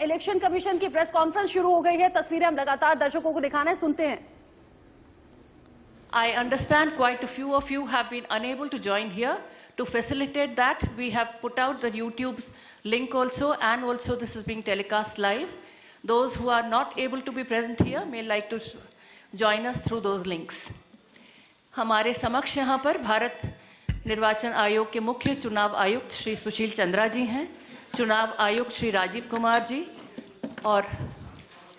Election commission की press conference शुरू हो गई है। तस्वीरें हम लगातार दर्शकों को दिखाना है, सुनते हैं। I understand quite a few of you have been unable to join here. To facilitate that, we have put out the YouTube's link also, and also this is being telecast live. Those who are not able to be present here may like to join us through those links. हमारे समक्ष यहाँ पर भारत निर्वाचन आयोग के मुख्य चुनाव आयुक्त श्री सुशील चंद्रा जी हैं, चुनाव आयुक्त श्री राजीव कुमार जी और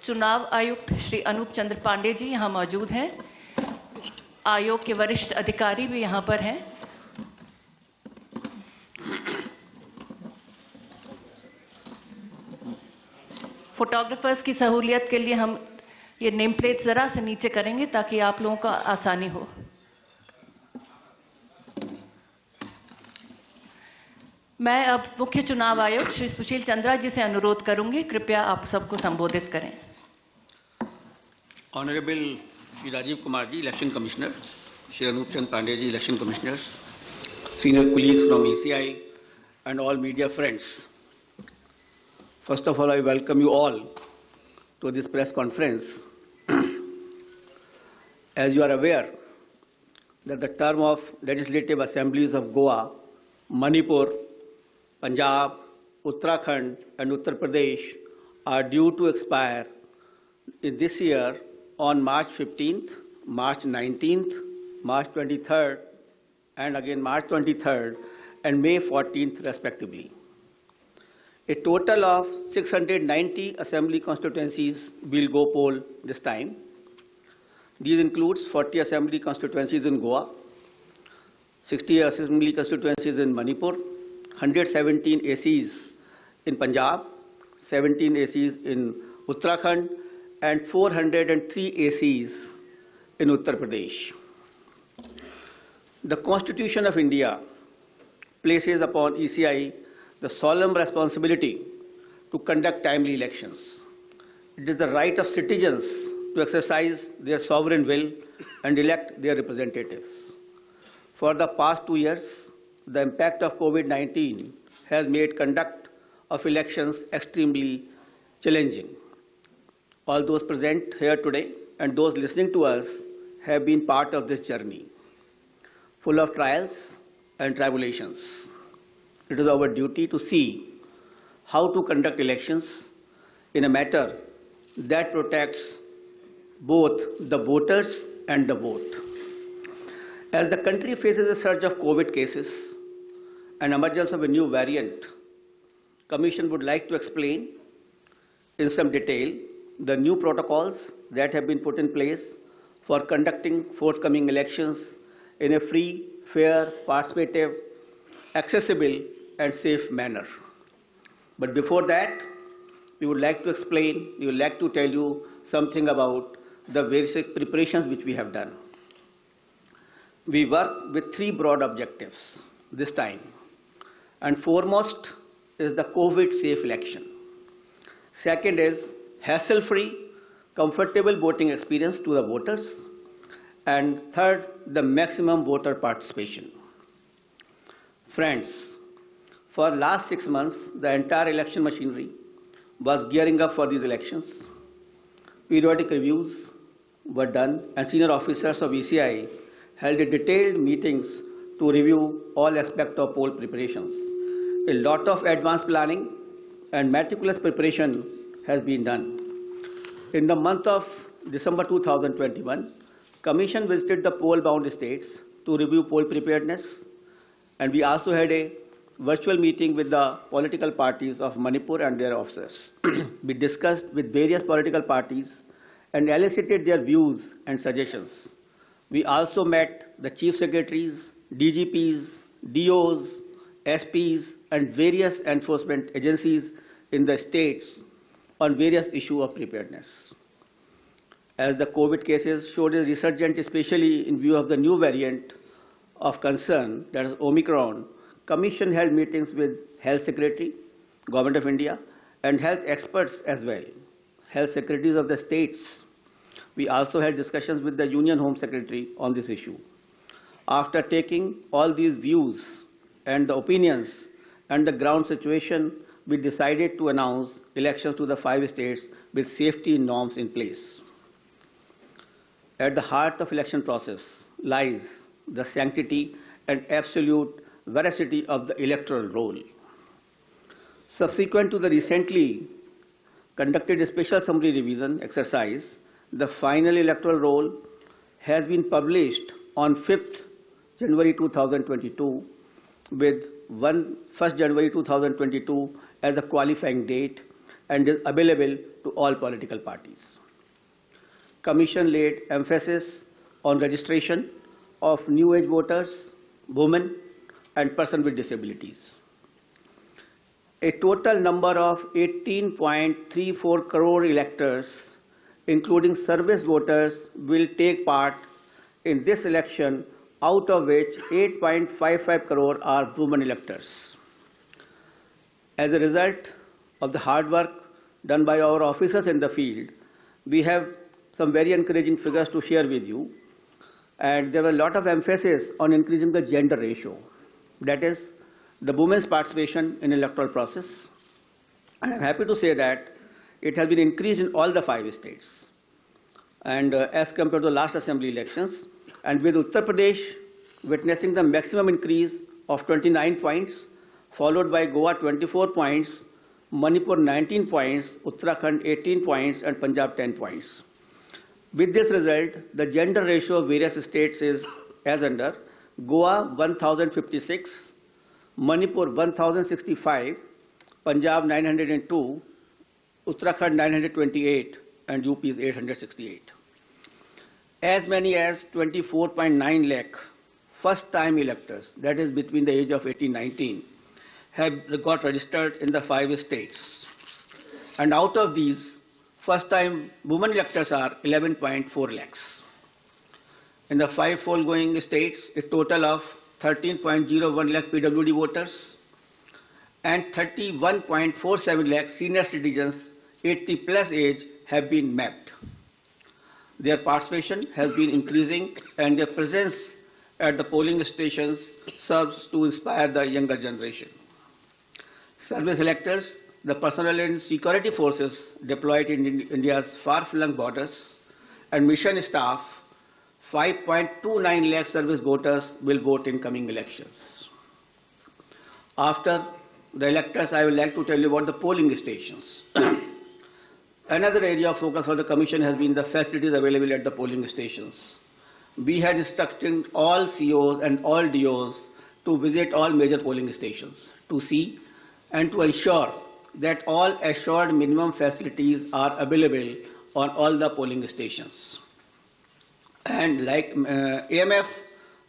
चुनाव आयुक्त श्री अनूप चंद्र पांडे जी यहाँ मौजूद हैं। आयोग के वरिष्ठ अधिकारी भी यहाँ पर हैं। फोटोग्राफर्स की सहूलियत के लिए हम ये नेम प्लेट जरा से नीचे करेंगे ताकि आप लोगों का आसानी हो। मैं अब मुख्य चुनाव आयुक्त श्री सुशील चंद्रा जी से अनुरोध करूंगी, कृपया आप सबको संबोधित करें। Honourable Shri Rajiv Kumar ji, election commissioner, Shri Anup Chand Pandey ji, election commissioner, senior colleagues from ECI and all media friends. First of all, I welcome you all to this press conference. As you are aware that the term of legislative assemblies of Goa, Manipur, Punjab, Uttarakhand and Uttar Pradesh are due to expire in this year on March 15th, March 19th, March 23rd and again March 23rd and May 14th respectively. A total of 690 assembly constituencies will go poll this time. These includes 40 assembly constituencies in Goa, 60 assembly constituencies in Manipur, 117 ACs in Punjab, 17 ACs in Uttarakhand and 403 ACs in Uttar Pradesh. The Constitution of India places upon ECI the solemn responsibility to conduct timely elections. It is the right of citizens to exercise their sovereign will and elect their representatives. For the past 2 years, the impact of COVID-19 has made conduct of elections extremely challenging. All those present here today and those listening to us have been part of this journey, full of trials and tribulations. It is our duty to see how to conduct elections in a manner that protects both the voters and the vote. As the country faces a surge of COVID cases and emergence of a new variant, Commission would like to explain in some detail the new protocols that have been put in place for conducting forthcoming elections in a free, fair, participative, accessible and safe manner. But before that, we would like to explain, we would like to tell you something about the various preparations which we have done. We work with 3 broad objectives this time, and foremost is the COVID-safe election. Second is hassle-free, comfortable voting experience to the voters, and third, the maximum voter participation. Friends, for the last 6 months, the entire election machinery was gearing up for these elections. Periodic reviews were done and senior officers of ECI held detailed meetings to review all aspects of poll preparations. A lot of advanced planning and meticulous preparation has been done. In the month of December 2021, Commission visited the poll-bound states to review poll preparedness, and we also had a virtual meeting with the political parties of Manipur and their officers. We discussed with various political parties and elicited their views and suggestions. We also met the chief secretaries, DGPs, DOs, SPs and various enforcement agencies in the states on various issues of preparedness. As the COVID cases showed a resurgence, especially in view of the new variant of concern, that is Omicron, Commission held meetings with Health Secretary, Government of India, and health experts as well, health secretaries of the states. We also had discussions with the Union Home Secretary on this issue. After taking all these views and the opinions and the ground situation, we decided to announce elections to the 5 states with safety norms in place. At the heart of election process lies the sanctity and absolute veracity of the electoral roll. Subsequent to the recently conducted special summary revision exercise, the final electoral roll has been published on 5th January 2022 with 1st January 2022 as a qualifying date and is available to all political parties. Commission laid emphasis on registration of new age voters, women and persons with disabilities. A total number of 18.34 crore electors, including service voters, will take part in this election, out of which 8.55 crore are women electors. As a result of the hard work done by our officers in the field, we have some very encouraging figures to share with you. And there was a lot of emphasis on increasing the gender ratio. That is, the women's participation in electoral process. And I'm happy to say that it has been increased in all the 5 states. And as compared to the last assembly elections, and with Uttar Pradesh witnessing the maximum increase of 29 points, followed by Goa 24 points, Manipur 19 points, Uttarakhand 18 points, and Punjab 10 points. With this result, the gender ratio of various states is as under: Goa 1056, Manipur 1065, Punjab 902, Uttarakhand 928, and UP is 868. As many as 24.9 lakh first-time electors, that is between the age of 18-19, have got registered in the 5 states. And out of these, first-time women electors are 11.4 lakhs. In the 5 foregoing states, a total of 13.01 lakh PWD voters and 31.47 lakh senior citizens 80 plus age have been mapped. Their participation has been increasing and their presence at the polling stations serves to inspire the younger generation. Service electors, the personnel and security forces deployed in India's far-flung borders, and mission staff, 5.29 lakh service voters will vote in coming elections. After the electors, I would like to tell you about the polling stations. Another area of focus for the Commission has been the facilities available at the polling stations. We had instructed all COs and all DOs to visit all major polling stations to see and to ensure that all assured minimum facilities are available on all the polling stations. And like AMF,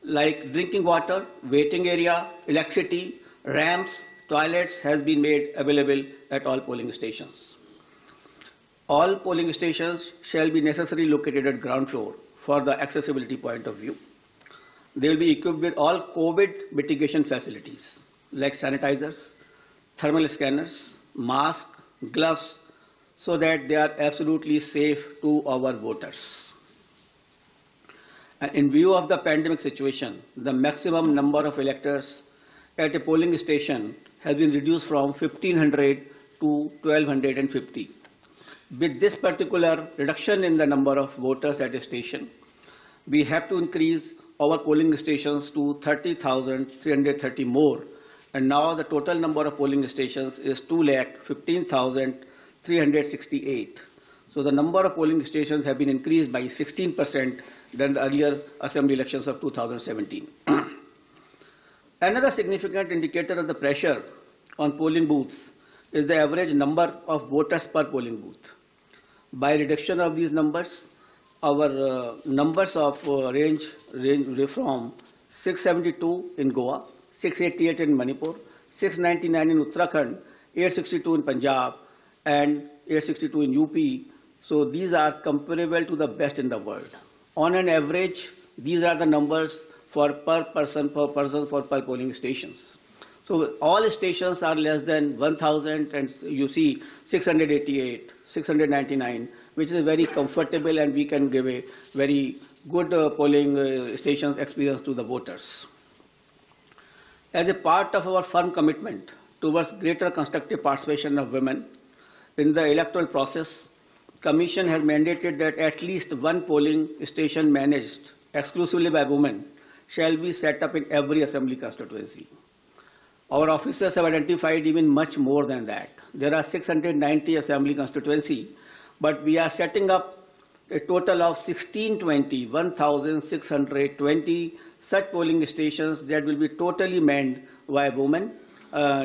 like drinking water, waiting area, electricity, ramps, toilets has been made available at all polling stations. All polling stations shall be necessarily located at ground floor for the accessibility point of view. They will be equipped with all COVID mitigation facilities like sanitizers, thermal scanners, masks, gloves, so that they are absolutely safe to our voters. And in view of the pandemic situation, the maximum number of electors at a polling station has been reduced from 1,500 to 1,250. With this particular reduction in the number of voters at a station, we have to increase our polling stations to 30,330 more. And now the total number of polling stations is 2,15,368. So the number of polling stations have been increased by 16% than the earlier assembly elections of 2017. Another significant indicator of the pressure on polling booths is the average number of voters per polling booth. By reduction of these numbers, our numbers of range from 672 in Goa, 688 in Manipur, 699 in Uttarakhand, 862 in Punjab, and 862 in UP. So these are comparable to the best in the world. On an average, these are the numbers for per person for per polling stations. So all stations are less than 1,000, and you see 688, 699, which is very comfortable, and we can give a very good polling stations experience to the voters. As a part of our firm commitment towards greater constructive participation of women in the electoral process, Commission has mandated that at least one polling station managed exclusively by women shall be set up in every assembly constituency. Our officers have identified even much more than that. There are 690 assembly constituency, but we are setting up a total of 1,620 such polling stations that will be totally manned by women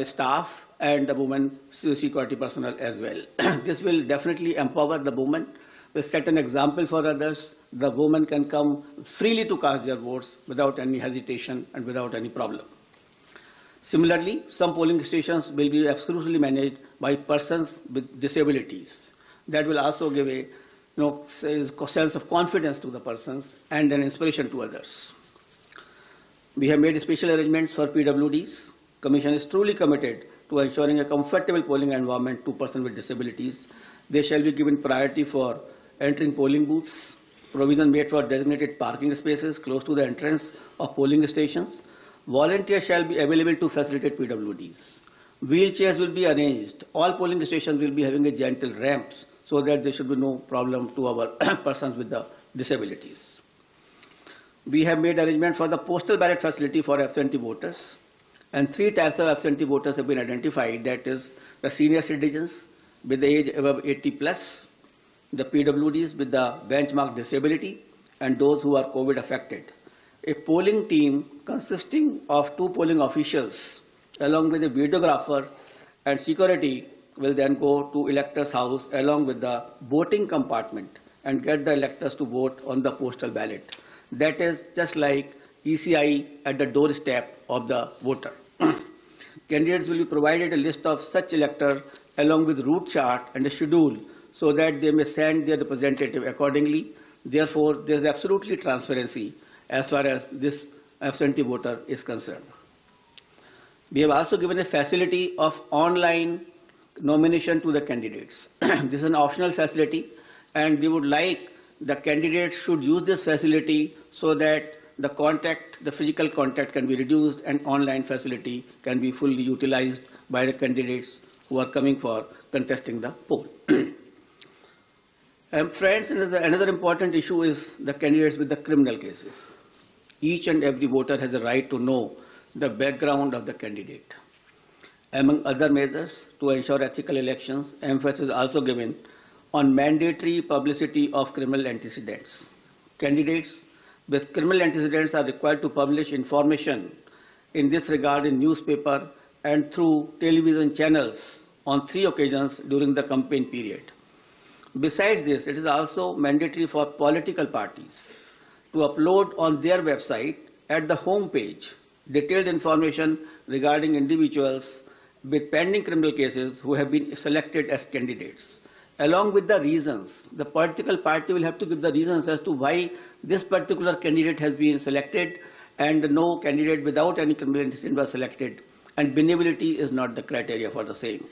staff and the women security personnel as well. This will definitely empower the women, will set an example for others. The women can come freely to cast their votes without any hesitation and without any problem. Similarly, some polling stations will be exclusively managed by persons with disabilities. That will also give a sense of confidence to the persons and an inspiration to others. We have made special arrangements for PWDs. Commission is truly committed to ensuring a comfortable polling environment to persons with disabilities. They shall be given priority for entering polling booths, provision made for designated parking spaces close to the entrance of polling stations. Volunteers shall be available to facilitate PWDs. Wheelchairs will be arranged. All polling stations will be having a gentle ramp so that there should be no problem to our persons with the disabilities. We have made arrangement for the postal ballot facility for absentee voters, and 3 types of absentee voters have been identified, that is the senior citizens with the age above 80 plus, the PWDs with the benchmark disability, and those who are COVID affected. A polling team consisting of 2 polling officials along with a videographer and security will then go to electors' house along with the voting compartment and get the electors to vote on the postal ballot. That is just like ECI at the doorstep of the voter. Candidates will be provided a list of such electors along with route chart and a schedule so that they may send their representative accordingly. Therefore, there is absolutely transparency as far as this absentee voter is concerned. We have also given a facility of online nomination to the candidates. This is an optional facility, and we would like the candidates should use this facility so that the physical contact can be reduced and online facility can be fully utilized by the candidates who are coming for contesting the poll. Friends, another important issue is the candidates with the criminal cases. Each and every voter has a right to know the background of the candidate. Among other measures to ensure ethical elections, emphasis is also given on mandatory publicity of criminal antecedents. Candidates with criminal antecedents are required to publish information in this regard in newspaper and through television channels on 3 occasions during the campaign period. Besides this, it is also mandatory for political parties to upload on their website at the home page detailed information regarding individuals with pending criminal cases who have been selected as candidates. Along with the reasons, the political party will have to give the reasons as to why this particular candidate has been selected and no candidate without any criminal antecedent was selected, and benevolity is not the criteria for the same.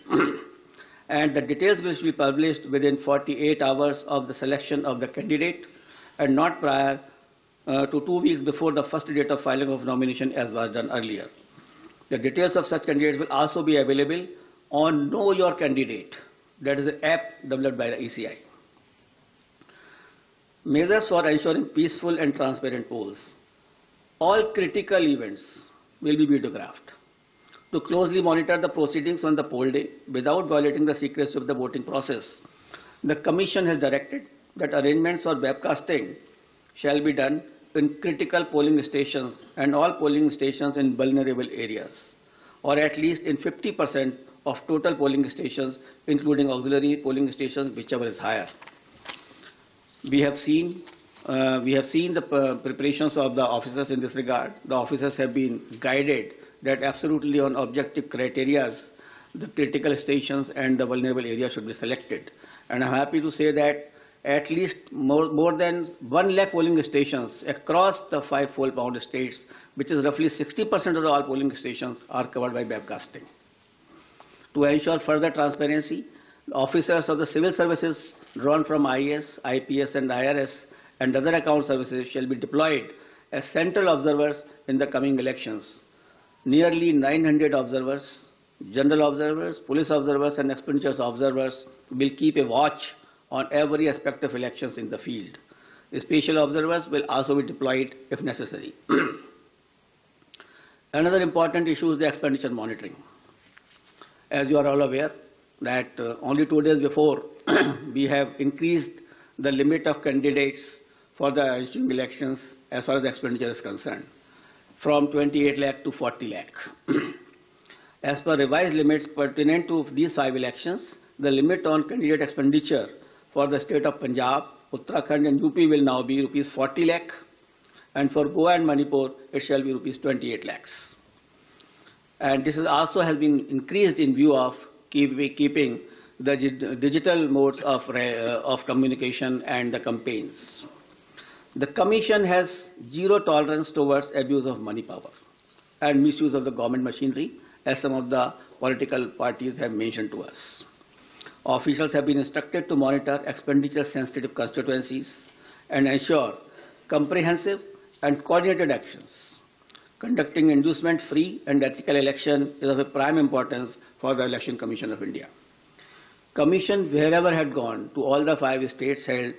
And the details will be published within 48 hours of the selection of the candidate and not prior to 2 weeks before the first date of filing of nomination as was done earlier. The details of such candidates will also be available on Know Your Candidate. That is an app developed by the ECI. Measures for ensuring peaceful and transparent polls. All critical events will be videographed to closely monitor the proceedings on the poll day without violating the secrecy of the voting process. The Commission has directed that arrangements for webcasting shall be done in critical polling stations and all polling stations in vulnerable areas, or at least in 50% of total polling stations, including auxiliary polling stations, whichever is higher. We have seen the preparations of the officers in this regard. The officers have been guided that absolutely on objective criteria, the critical stations and the vulnerable areas should be selected. And I'm happy to say that at least more than 1 lakh polling stations across the 5 poll-bound states, which is roughly 60% of all polling stations, are covered by webcasting. To ensure further transparency, officers of the civil services drawn from IAS, IPS and IRS and other account services shall be deployed as central observers in the coming elections. Nearly 900 observers General observers, police observers and expenditures observers will keep a watch on every aspect of elections in the field. The special observers will also be deployed if necessary. Another important issue is the expenditure monitoring. As you are all aware that only 2 days before we have increased the limit of candidates for the ensuing elections as far as the expenditure is concerned from 28 lakh to 40 lakh. As per revised limits pertinent to these 5 elections, the limit on candidate expenditure for the state of Punjab, Uttarakhand and UP will now be rupees 40 lakh, and for Goa and Manipur it shall be rupees 28 lakhs. And this is also has been increased in view of keeping the digital modes of communication and the campaigns. The Commission has zero tolerance towards abuse of money power and misuse of the government machinery, as some of the political parties have mentioned to us. Officials have been instructed to monitor expenditure-sensitive constituencies and ensure comprehensive and coordinated actions. Conducting inducement-free and ethical election is of a prime importance for the Election Commission of India. Commission, wherever had gone, to all the 5 states, held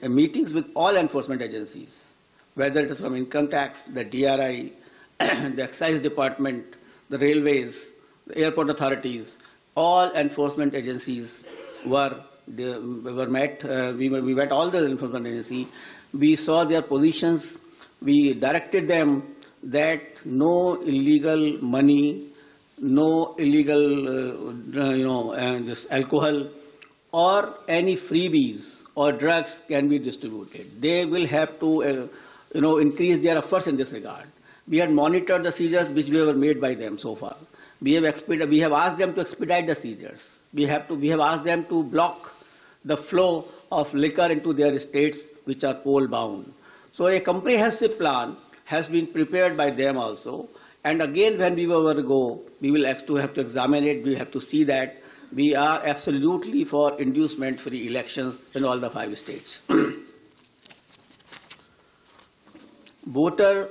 meetings with all enforcement agencies, whether it is from income tax, the DRI, the excise department, the railways, the airport authorities. All enforcement agencies were met. We met all the enforcement agencies. We saw their positions. We directed them that no illegal money, no illegal, this alcohol or any freebies or drugs can be distributed. They will have to, increase their efforts in this regard. We had monitored the seizures which were made by them so far. We have asked them to expedite the seizures. We have asked them to block the flow of liquor into their states which are poll bound. So a comprehensive plan has been prepared by them also. And again, when we will go, we will have to examine it. We have to see that we are absolutely for inducement-free elections in all the 5 states. Voter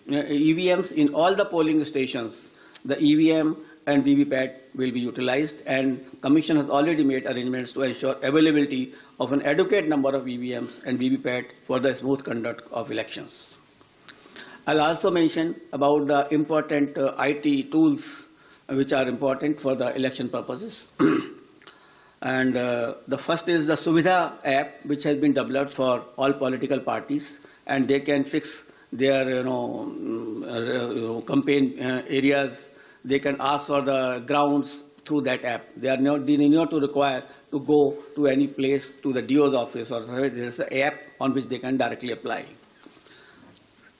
EVMs in all the polling stations, the EVM and VVPAT will be utilized, and Commission has already made arrangements to ensure availability of an adequate number of EVMs and VVPAT for the smooth conduct of elections. I'll also mention about the important IT tools which are important for the election purposes. And the first is the Suvidha app, which has been developed for all political parties, and they can fix their campaign areas. They can ask for the grounds through that app. They need not to require to go to any place, to the DO's office, or there is an app on which they can directly apply.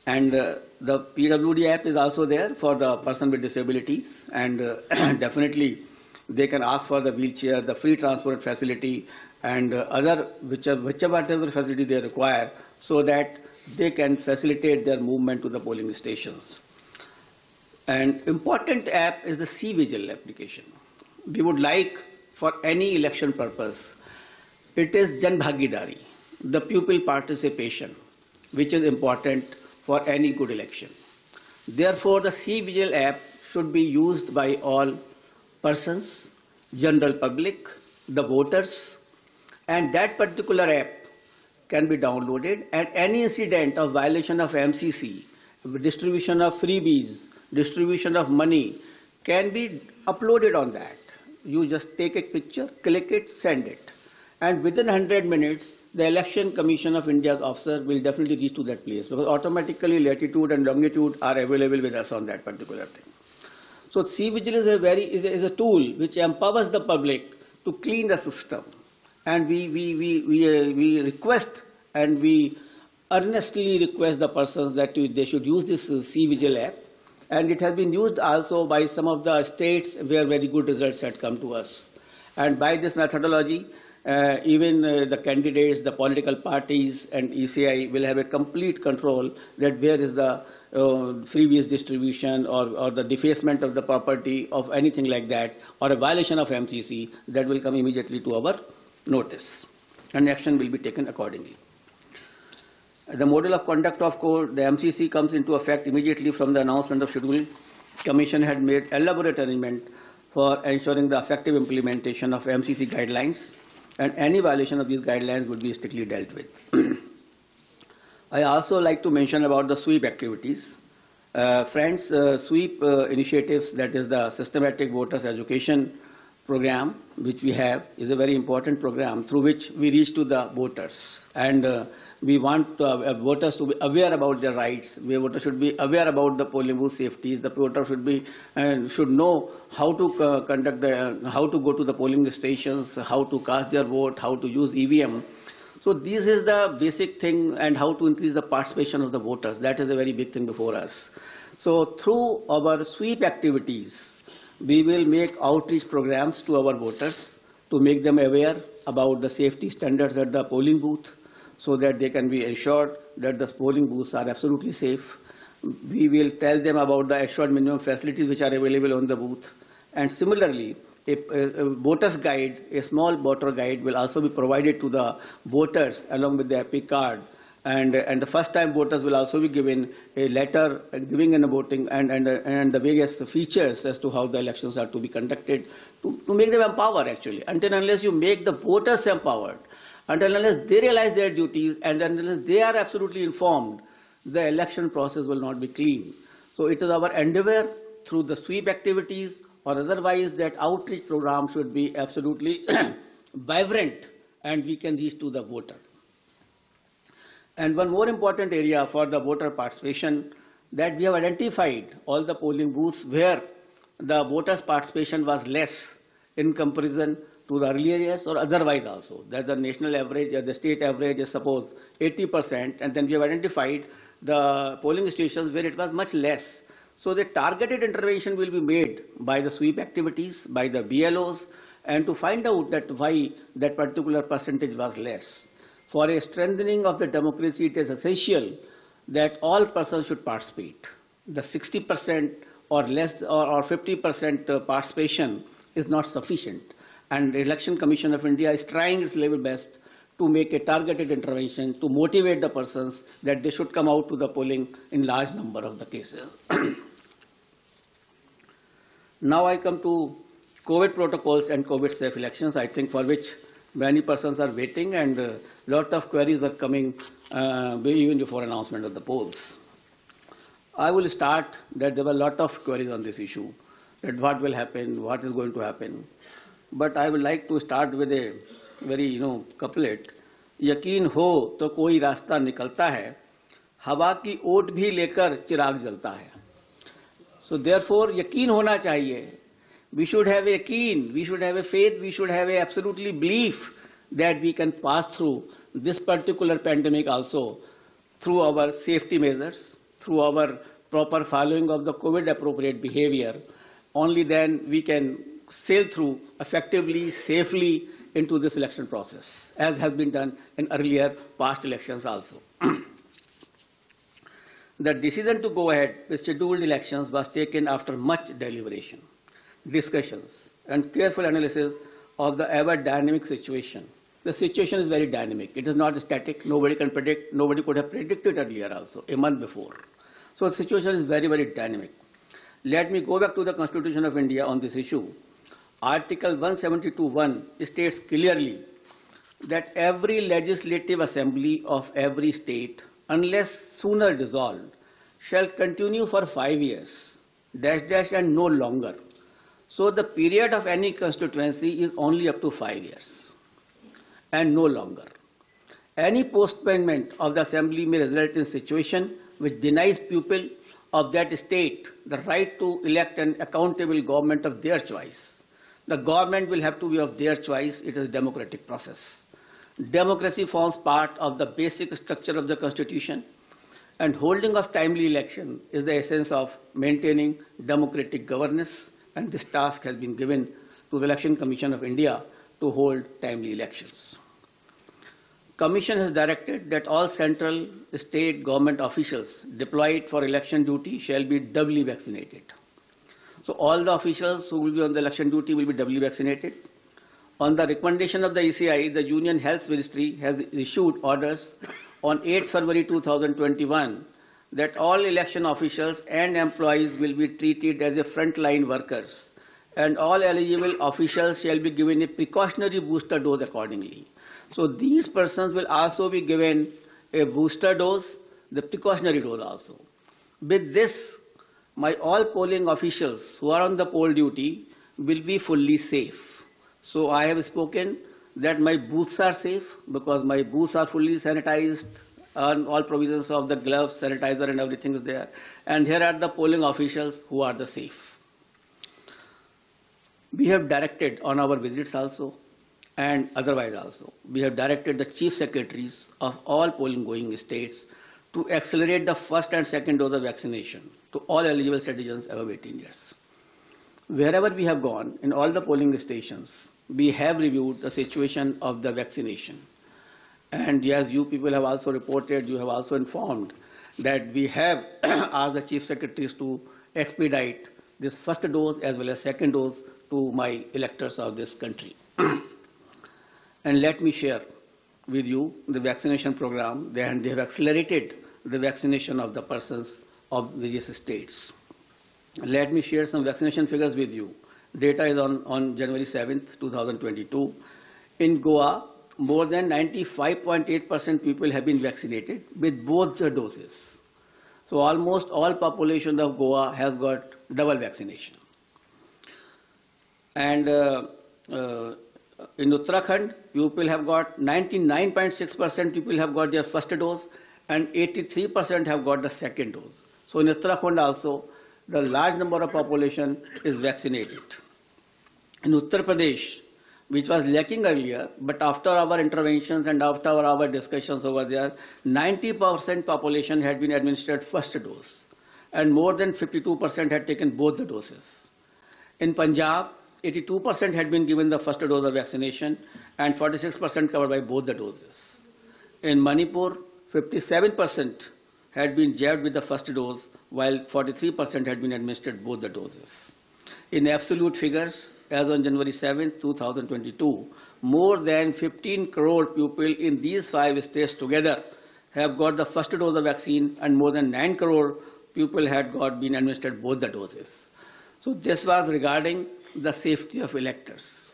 And the PWD app is also there for the person with disabilities, and definitely they can ask for the wheelchair, the free transport facility, and other whichever facility they require, so that they can facilitate their movement to the polling stations. An important app is the C-Vigil application. We would like, for any election purpose, it is Jan Bhagidari, the pupil participation, which is important for any good election. Therefore, the C-Vigil app should be used by all persons, general public, the voters, and that particular app can be downloaded, and any incident of violation of MCC, distribution of freebies, distribution of money can be uploaded on that. You just take a picture, click it, send it. And within 100 minutes, the Election Commission of India's officer will definitely reach to that place, because automatically latitude and longitude are available with us on that particular thing. So C-Vigil is a tool which empowers the public to clean the system. And we request and we earnestly request the persons that they should use this C-Vigil app. And it has been used also by some of the states where very good results had come to us. And by this methodology, even the candidates, the political parties and ECI will have a complete control that where is the freebies distribution or the defacement of the property of anything like that, or a violation of MCC, that will come immediately to our notice, and action will be taken accordingly. The model of conduct of court, the MCC, comes into effect immediately from the announcement of schedule Commission had made elaborate arrangement for ensuring the effective implementation of MCC guidelines, and any violation of these guidelines would be strictly dealt with. I also like to mention about the sweep activities. Friends, sweep initiatives, that is the systematic voters education program, which we have, is a very important program through which we reach to the voters. And we want voters to be aware about their rights. Voters should be aware about the polling booth safeties. The voter should know how to how to go to the polling stations, how to cast their vote, how to use EVM. So this is the basic thing, and how to increase the participation of the voters. That is a very big thing before us. So through our sweep activities, we will make outreach programs to our voters to make them aware about the safety standards at the polling booth, so that they can be assured that the polling booths are absolutely safe. We will tell them about the assured minimum facilities which are available on the booth. And similarly, a voter's guide, a small voter guide, will also be provided to the voters along with the EPIC card. And the first-time voters will also be given a letter giving in a voting and the various features as to how the elections are to be conducted, to make them empowered actually. Until unless you make the voters empowered, until unless they realize their duties, and unless they are absolutely informed, the election process will not be clean. So it is our endeavor through the sweep activities or otherwise that outreach program should be absolutely vibrant and we can reach to the voter. And one more important area for the voter participation, that we have identified all the polling booths where the voters' participation was less in comparison to the earlier years or otherwise also. That the national average or the state average is suppose 80%, and then we have identified the polling stations where it was much less. So the targeted intervention will be made by the sweep activities, by the BLOs, and to find out that why that particular percentage was less. For a strengthening of the democracy, it is essential that all persons should participate. The 60% or less or 50% participation is not sufficient. And the Election Commission of India is trying its level best to make a targeted intervention to motivate the persons that they should come out to the polling in large number of the cases. Now I come to COVID protocols and COVID safe elections, I think for which many persons are waiting, and a lot of queries are coming even before announcement of the polls. I will start that there were a lot of queries on this issue, that what will happen, what is going to happen. But I would like to start with a very, couplet. यकीन हो तो कोई रास्ता निकलता है, हवा की ओट भी लेकर चिराग जलता है. So therefore, यकीन होना चाहिए. We should have a yaqeen, we should have a faith, we should have a absolutely belief that we can pass through this particular pandemic also through our safety measures, through our proper following of the COVID appropriate behavior. Only then we can sail through effectively, safely into this election process, as has been done in earlier past elections also. The decision to go ahead with scheduled elections was taken after much deliberation, discussions, and careful analysis of the ever dynamic situation. The situation is very dynamic. It is not static. Nobody can predict. Nobody could have predicted earlier also, a month before. So the situation is very, very dynamic. Let me go back to the Constitution of India on this issue. Article 172(1) states clearly that every legislative assembly of every state, unless sooner dissolved, shall continue for 5 years, and no longer. So the period of any constituency is only up to 5 years and no longer. Any postponement of the assembly may result in a situation which denies people of that state the right to elect an accountable government of their choice. The government will have to be of their choice. It is a democratic process. Democracy forms part of the basic structure of the Constitution, and holding of timely election is the essence of maintaining democratic governance, and this task has been given to the Election Commission of India to hold timely elections. Commission has directed that all central state government officials deployed for election duty shall be doubly vaccinated. So all the officials who will be on the election duty will be doubly vaccinated. On the recommendation of the ECI, the Union Health Ministry has issued orders on 8 February 2021 that all election officials and employees will be treated as a frontline workers, and all eligible officials shall be given a precautionary booster dose accordingly. So these persons will also be given a booster dose, the precautionary dose also. With this, my all polling officials who are on the poll duty will be fully safe. So I have spoken that my booths are safe because my booths are fully sanitized, and all provisions of the gloves, sanitizer and everything is there. And here are the polling officials who are the safe. We have directed on our visits also and otherwise also, we have directed the chief secretaries of all polling going states to accelerate the first and second dose of vaccination to all eligible citizens above 18 years. Wherever we have gone, in all the polling stations, we have reviewed the situation of the vaccination. And as you people have also reported, you have also informed that we have asked the chief secretaries to expedite this first dose as well as second dose to my electors of this country. And let me share with you the vaccination program, and they have accelerated the vaccination of the persons of various states. Let me share some vaccination figures with you. Data is on January 7th, 2022. In Goa, more than 95.8% people have been vaccinated with both the doses. So almost all population of Goa has got double vaccination. And in Uttarakhand, people have got 99.6% people have got their first dose and 83% have got the second dose. So in Uttarakhand also, the large number of population is vaccinated. In Uttar Pradesh, which was lacking earlier, but after our interventions and after our discussions over there, 90% population had been administered first dose and more than 52% had taken both the doses. In Punjab, 82% had been given the first dose of vaccination and 46% covered by both the doses. In Manipur, 57% had been jabbed with the first dose, while 43% had been administered both the doses. In absolute figures, as on January 7, 2022, more than 15 crore people in these 5 states together have got the first dose of vaccine, and more than 9 crore people had been administered both the doses. So this was regarding the safety of electors.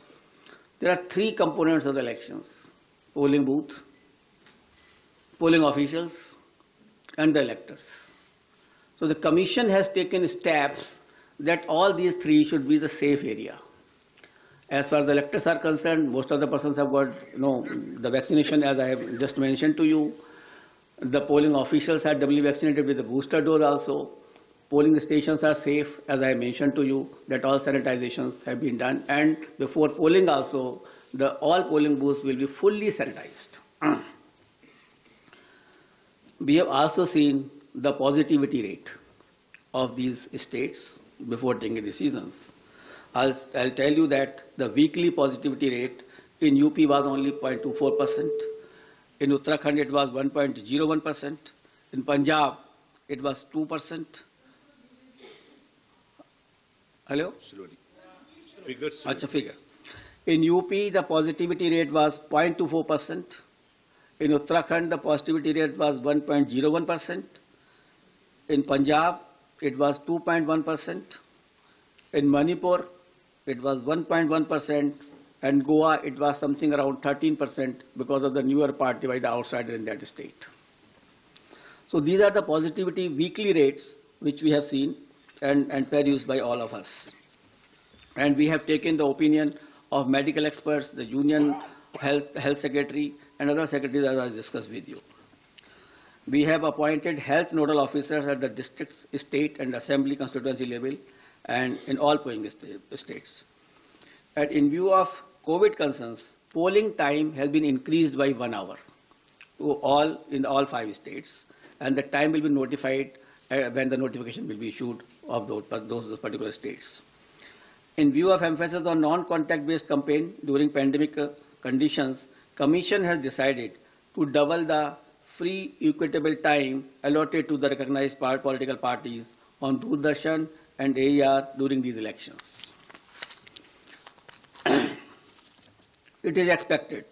There are 3 components of the elections: polling booth, polling officials, and the electors. So the Commission has taken steps that all these 3 should be the safe area. As far as the electors are concerned, most of the persons have got the vaccination, as I have just mentioned to you. The polling officials are doubly vaccinated with the booster dose also. Polling stations are safe, as I mentioned to you, that all sanitizations have been done. And before polling also, all polling booths will be fully sanitized. We have also seen the positivity rate of these states before taking decisions. I'll tell you that the weekly positivity rate in UP was only 0.24%. In Uttarakhand, it was 1.01%. In Punjab, it was 2%. Hello? Slowly. Figures. Acha, figure. In UP, the positivity rate was 0.24%. In Uttarakhand, the positivity rate was 1.01%. In Punjab, it was 2.1%. In Manipur, it was 1.1%. And Goa, it was something around 13% because of the newer party by the outsider in that state. So these are the positivity weekly rates which we have seen and perused by all of us. And we have taken the opinion of medical experts, the Union Health Secretary and other secretaries, as I discussed with you. We have appointed health nodal officers at the district, state and assembly constituency level and in all polling states. And in view of COVID concerns, polling time has been increased by 1 hour in all 5 states, and the time will be notified when the notification will be issued of those particular states. In view of emphasis on non-contact based campaign during pandemic conditions, Commission has decided to double the free equitable time allotted to the recognized political parties on Doordarshan and AER during these elections. It is expected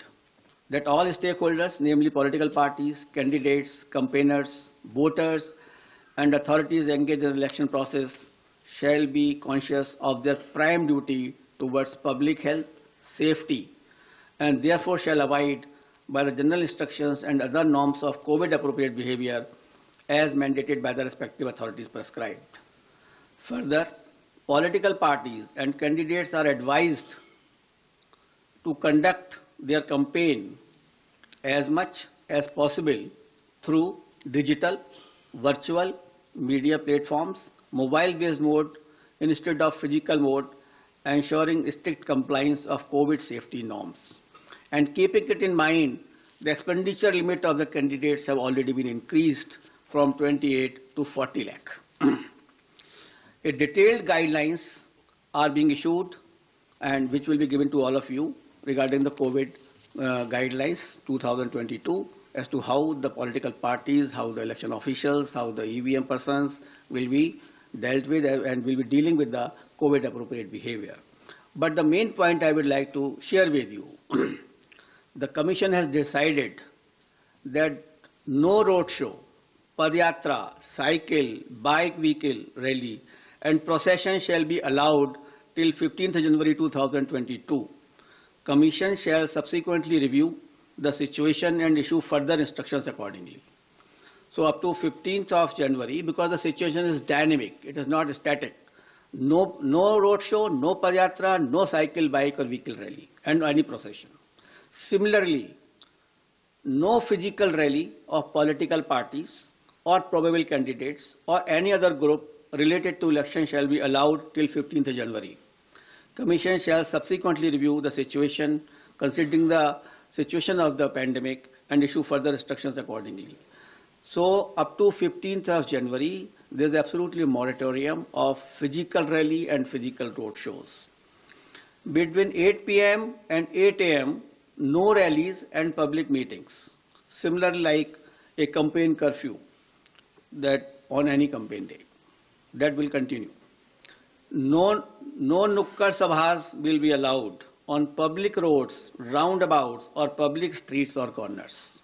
that all stakeholders, namely political parties, candidates, campaigners, voters, and authorities engaged in the election process shall be conscious of their prime duty towards public health, safety, and therefore shall abide by the general instructions and other norms of COVID-appropriate behavior as mandated by the respective authorities prescribed. Further, political parties and candidates are advised to conduct their campaign as much as possible through digital, virtual media platforms, mobile-based mode instead of physical mode, ensuring strict compliance of COVID safety norms. And keeping it in mind, the expenditure limit of the candidates have already been increased from 28 to 40 lakh. A detailed guidelines are being issued and which will be given to all of you regarding the COVID guidelines 2022 as to how the political parties, how the election officials, how the EVM persons will be dealt with and will be dealing with the COVID appropriate behavior. But the main point I would like to share with you, the Commission has decided that no road show, padyatra, cycle, bike vehicle rally and procession shall be allowed till 15th January 2022. Commission shall subsequently review the situation and issue further instructions accordingly. So up to 15th of January, because the situation is dynamic, it is not static. No road show, no padyatra, no cycle, bike or vehicle rally and any procession. Similarly, no physical rally of political parties or probable candidates or any other group related to election shall be allowed till 15th January. Commission shall subsequently review the situation considering the situation of the pandemic and issue further instructions accordingly. So up to 15th of January, there is absolutely a moratorium of physical rally and physical road shows. Between 8 p.m. and 8 a.m., no rallies and public meetings. Similarly, like a campaign curfew that on any campaign day. That will continue. No nukkad sabhas will be allowed on public roads, roundabouts or public streets or corners.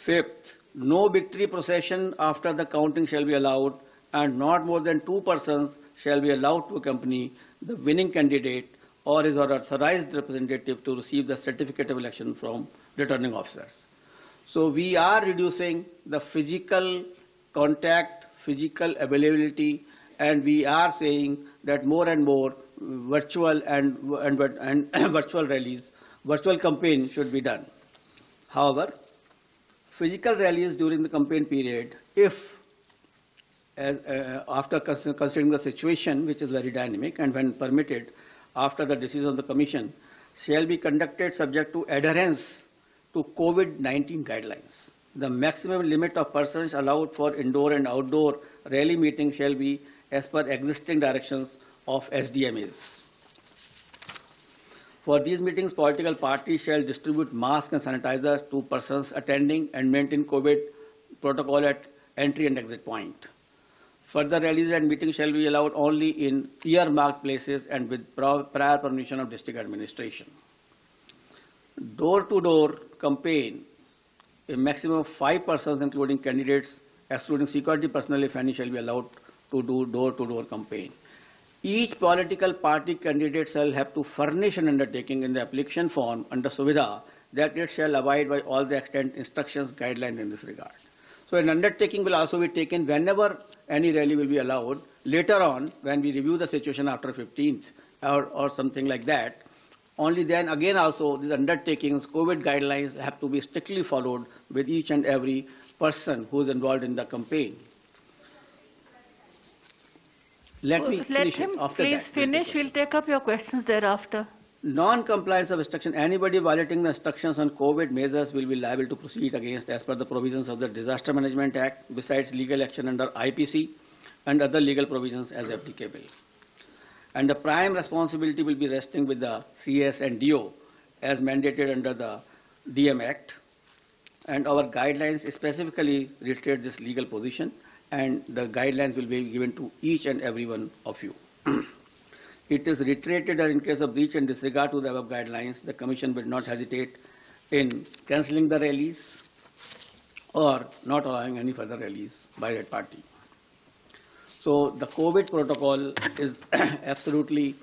Fifth, no victory procession after the counting shall be allowed and not more than 2 persons shall be allowed to accompany the winning candidate or his authorized representative to receive the certificate of election from returning officers. So we are reducing the physical contact, physical availability, and we are saying that more and more virtual and virtual rallies, virtual campaign should be done. However, physical rallies during the campaign period, if after considering the situation, which is very dynamic, and when permitted after the decision of the Commission, shall be conducted subject to adherence to COVID-19 guidelines. The maximum limit of persons allowed for indoor and outdoor rally meetings shall be as per existing directions of SDMAs. For these meetings, political parties shall distribute masks and sanitizer to persons attending and maintain COVID protocol at entry and exit point. Further rallies and meetings shall be allowed only in earmarked places and with prior permission of district administration. Door-to-door campaign, a maximum of 5 persons including candidates, excluding security personnel if any, shall be allowed to do door-to-door campaign. Each political party candidate shall have to furnish an undertaking in the application form under Suvidha that it shall abide by all the extant instructions, guidelines in this regard. So an undertaking will also be taken whenever any rally will be allowed. Later on, when we review the situation after 15th or something like that, only then again also these undertakings, COVID guidelines have to be strictly followed with each and every person who is involved in the campaign. Let me finish him it. After please that, finish. We'll take up your questions thereafter. Non-compliance of instruction. Anybody violating the instructions on COVID measures will be liable to proceed against as per the provisions of the Disaster Management Act, besides legal action under IPC and other legal provisions as applicable. And the prime responsibility will be resting with the CS and DO as mandated under the DM Act. And our guidelines specifically reiterate this legal position, and the guidelines will be given to each and every one of you. It is reiterated that in case of breach and disregard to the above guidelines, the Commission will not hesitate in cancelling the rallies or not allowing any further rallies by that party. So the COVID protocol is absolutely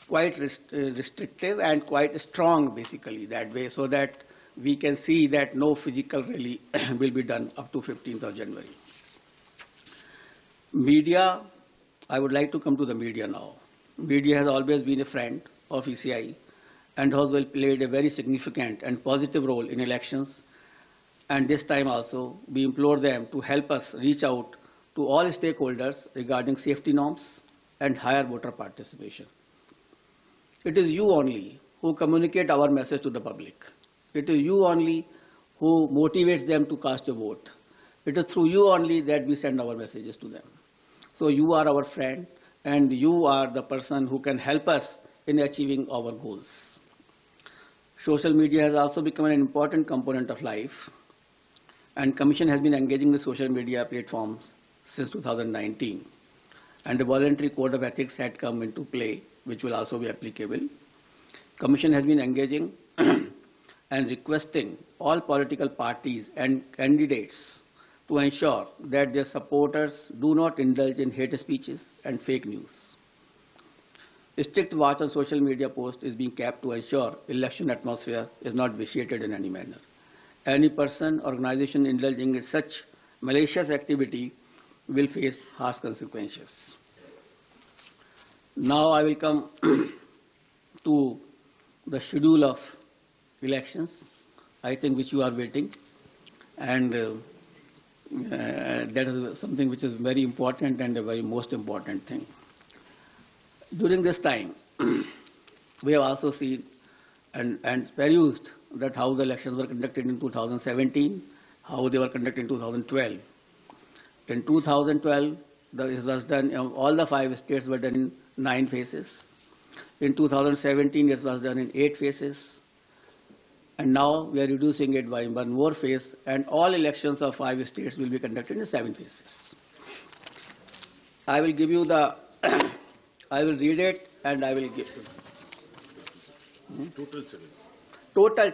quite restrictive and quite strong basically that way, so that we can see that no physical rally will be done up to 15th of January. Media, I would like to come to the media now. Media has always been a friend of ECI and has played a very significant and positive role in elections. And this time also, we implore them to help us reach out to all stakeholders regarding safety norms and higher voter participation. It is you only who communicate our message to the public. It is you only who motivates them to cast a vote. It is through you only that we send our messages to them. So you are our friend, and you are the person who can help us in achieving our goals. Social media has also become an important component of life, and Commission has been engaging with social media platforms since 2019. And a voluntary code of ethics had come into play, which will also be applicable. Commission has been engaging and requesting all political parties and candidates to ensure that their supporters do not indulge in hate speeches and fake news. A strict watch on social media posts is being kept to ensure election atmosphere is not vitiated in any manner. Any person or organization indulging in such malicious activity will face harsh consequences. Now I will come to the schedule of elections, I think which you are waiting, and that is something which is very important and a very most important thing. During this time, we have also seen and perused that how the elections were conducted in 2017, how they were conducted in 2012. In 2012, it was done, all the 5 states were done in 9 phases. In 2017, it was done in 8 phases. And now we are reducing it by 1 more phase, and all elections of 5 states will be conducted in 7 phases. I will give you the, I will read it and I will give you. Total 7.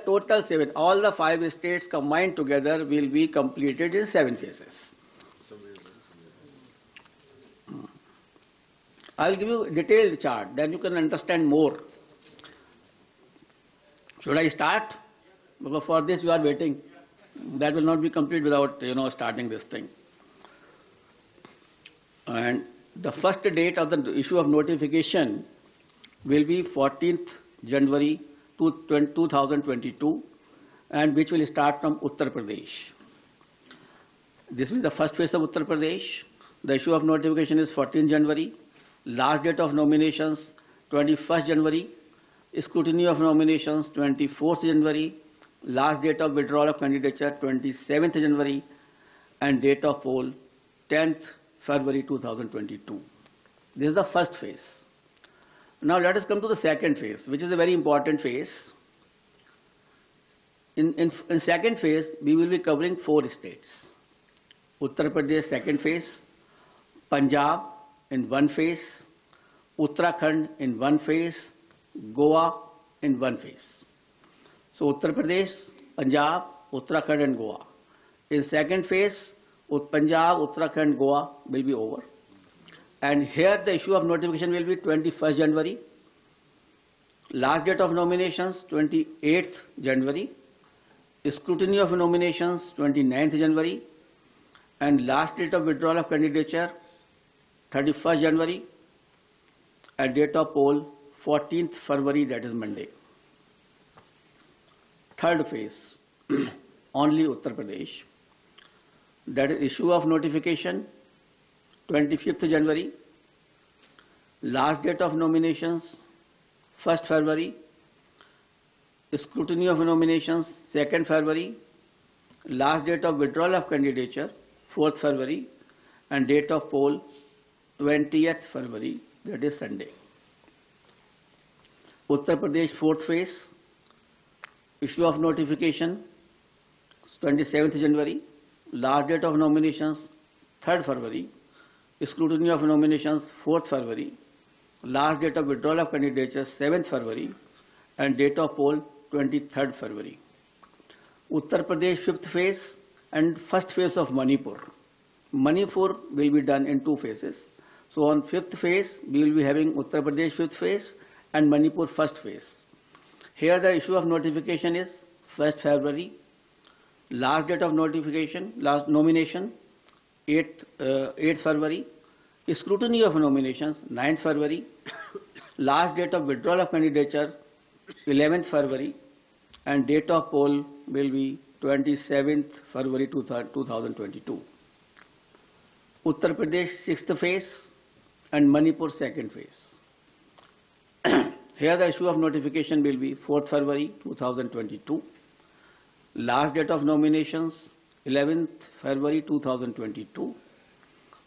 Total 7. All the 5 states combined together will be completed in 7 phases. I will give you a detailed chart, then you can understand more. Should I start? Because for this you are waiting. That will not be complete without, starting this thing. And the first date of the issue of notification will be 14th January 2022, and which will start from Uttar Pradesh. This will be the first phase of Uttar Pradesh. The issue of notification is 14th January. Last date of nominations 21st January. Scrutiny of nominations 24th January. Last date of withdrawal of candidature 27th January. And date of poll 10th February 2022. This is the first phase. Now let us come to the second phase, which is a very important phase. In second phase, we will be covering 4 states. Uttar Pradesh second phase, Punjab in 1 phase, Uttarakhand in 1 phase, Goa in 1 phase. So Uttar Pradesh, Punjab, Uttarakhand and Goa. In second phase, Punjab, Uttarakhand, Goa will be over. And here the issue of notification will be 21st January. Last date of nominations 28th January. Scrutiny of nominations 29th January. And last date of withdrawal of candidature 31st January. And date of poll 14th February, that is Monday. Third phase, only Uttar Pradesh. That is issue of notification 25th January. Last date of nominations 1st February. Scrutiny of nominations 2nd February. Last date of withdrawal of candidature 4th February. And date of poll 20th February, that is Sunday. Uttar Pradesh 4th phase, issue of notification 27th January. Last date of nominations 3rd February. Scrutiny of nominations 4th February. Last date of withdrawal of candidature 7th February. And date of poll 23rd February. Uttar Pradesh 5th phase, and first phase of Manipur. Manipur will be done in 2 phases. So on 5th phase, we will be having Uttar Pradesh 5th phase and Manipur 1st phase. Here the issue of notification is 1st February. Last date of notification, last nomination, 8th February. Scrutiny of nominations, 9th February. Last date of withdrawal of candidature, 11th February. And date of poll will be 27th February 2022. Uttar Pradesh 6th phase and Manipur 2nd phase. Here the issue of notification will be 4th February 2022. Last date of nominations 11th February 2022.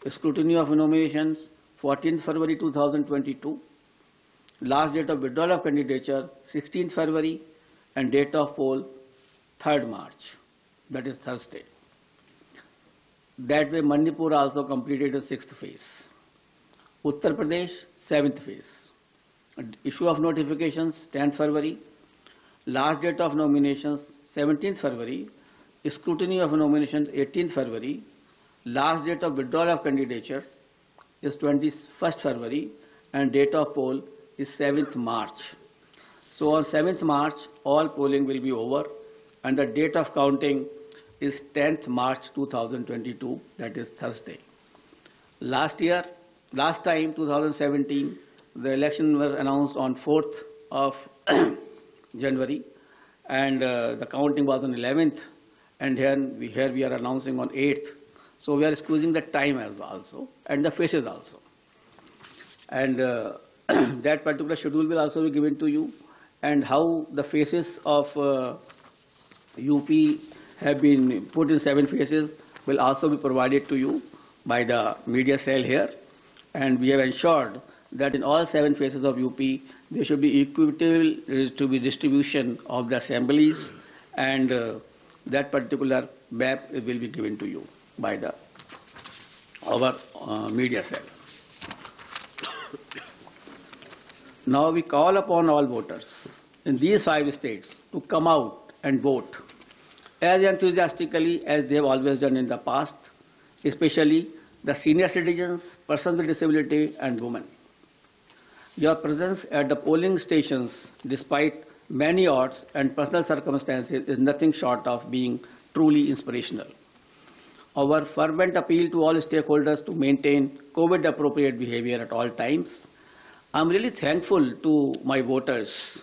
Scrutiny of nominations 14th February 2022. Last date of withdrawal of candidature 16th February and date of poll 3rd March, that is Thursday. That way Manipur also completed the 6th phase. Uttar Pradesh 7th phase. Issue of notifications 10th February. Last date of nominations 17th February. Scrutiny of nominations 18th February. Last date of withdrawal of candidature is 21st February and date of poll is 7th March. So on 7th March all polling will be over and the date of counting is 10th March 2022, that is Thursday. Last time 2017, the election was announced on 4th of January and the counting was on 11th and here we are announcing on 8th. So we are squeezing the time as also and the faces also. And that particular schedule will also be given to you, and how the faces of UP have been put in 7 phases will also be provided to you by the media cell here. And we have ensured that in all 7 phases of UP, there should be equitable distribution of the assemblies, and that particular map will be given to you by our media cell. Now we call upon all voters in these 5 states to come out and vote as enthusiastically as they have always done in the past, especially the senior citizens, persons with disability and women. Your presence at the polling stations, despite many odds and personal circumstances, is nothing short of being truly inspirational. Our fervent appeal to all stakeholders to maintain COVID-appropriate behavior at all times. I'm really thankful to my voters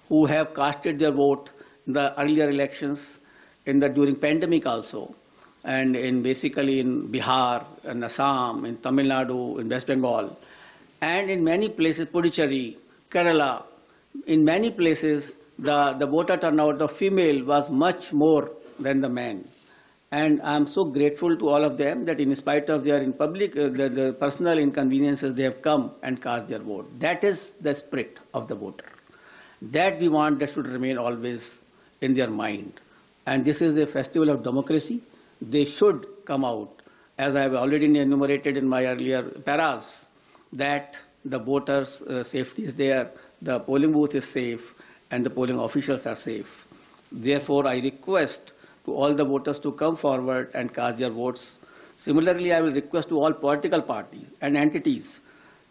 who have casted their vote in the earlier elections, during pandemic also, and basically in Bihar, in Assam, in Tamil Nadu, in West Bengal, and in many places, Puducherry, Kerala, in many places the voter turnout of female was much more than the men. And I am so grateful to all of them that in spite of their the personal inconveniences, they have come and cast their vote. That is the spirit of the voter. That we want that should remain always in their mind. And this is a festival of democracy. They should come out, as I have already enumerated in my earlier paras, that the voters' safety is there, the polling booth is safe, and the polling officials are safe. Therefore, I request to all the voters to come forward and cast their votes. Similarly, I will request to all political parties and entities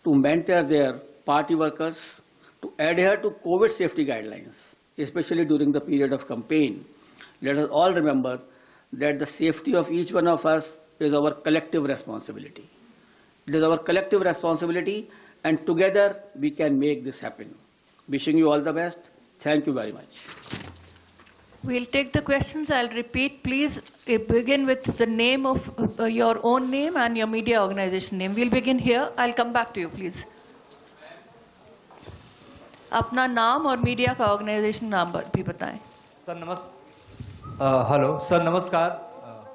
to mentor their party workers to adhere to COVID safety guidelines, especially during the period of campaign. Let us all remember that the safety of each one of us is our collective responsibility. It is our collective responsibility, and together we can make this happen. Wishing you all the best. Thank you very much. We'll take the questions. I'll repeat. Please begin with the name of your own name and your media organization name. We'll begin here. I'll come back to you, please. अपना नाम और media का organisation नाम भी बताएं। Sir hello sir, नमस्कार।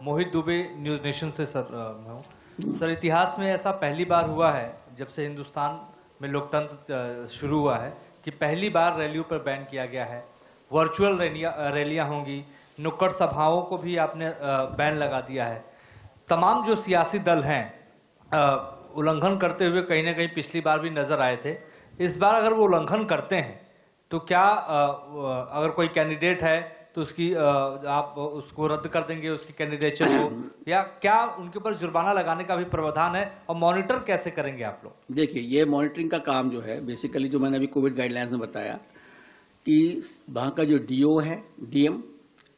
मोहित Dubey, news nation से sir मैं हूँ। सर, इतिहास में ऐसा पहली बार हुआ है जब से हिंदुस्तान में लोकतंत्र शुरू हुआ है कि पहली बार रैलियों पर बैन किया गया है। वर्चुअल रैलियां होंगी, नुक्कड़ सभाओं को भी आपने बैन लगा दिया है। तमाम जो सियासी दल हैं उल्लंघन करते हुए कहीं ना कहीं पिछली बार भी नजर आए थे। इस बार अगर वो उल्लंघन करते हैं तो क्या अगर कोई कैंडिडेट है तो उसकी आप उसको रद्द कर देंगे उसकी कैंडिडेचर को, या क्या उनके ऊपर जुर्माना लगाने का भी प्रावधान है, और मॉनिटर कैसे करेंगे आप लोग? देखिए, ये मॉनिटरिंग का काम जो है बेसिकली, जो मैंने अभी कोविड गाइडलाइंस में बताया कि वहाँ का जो डीओ है, DM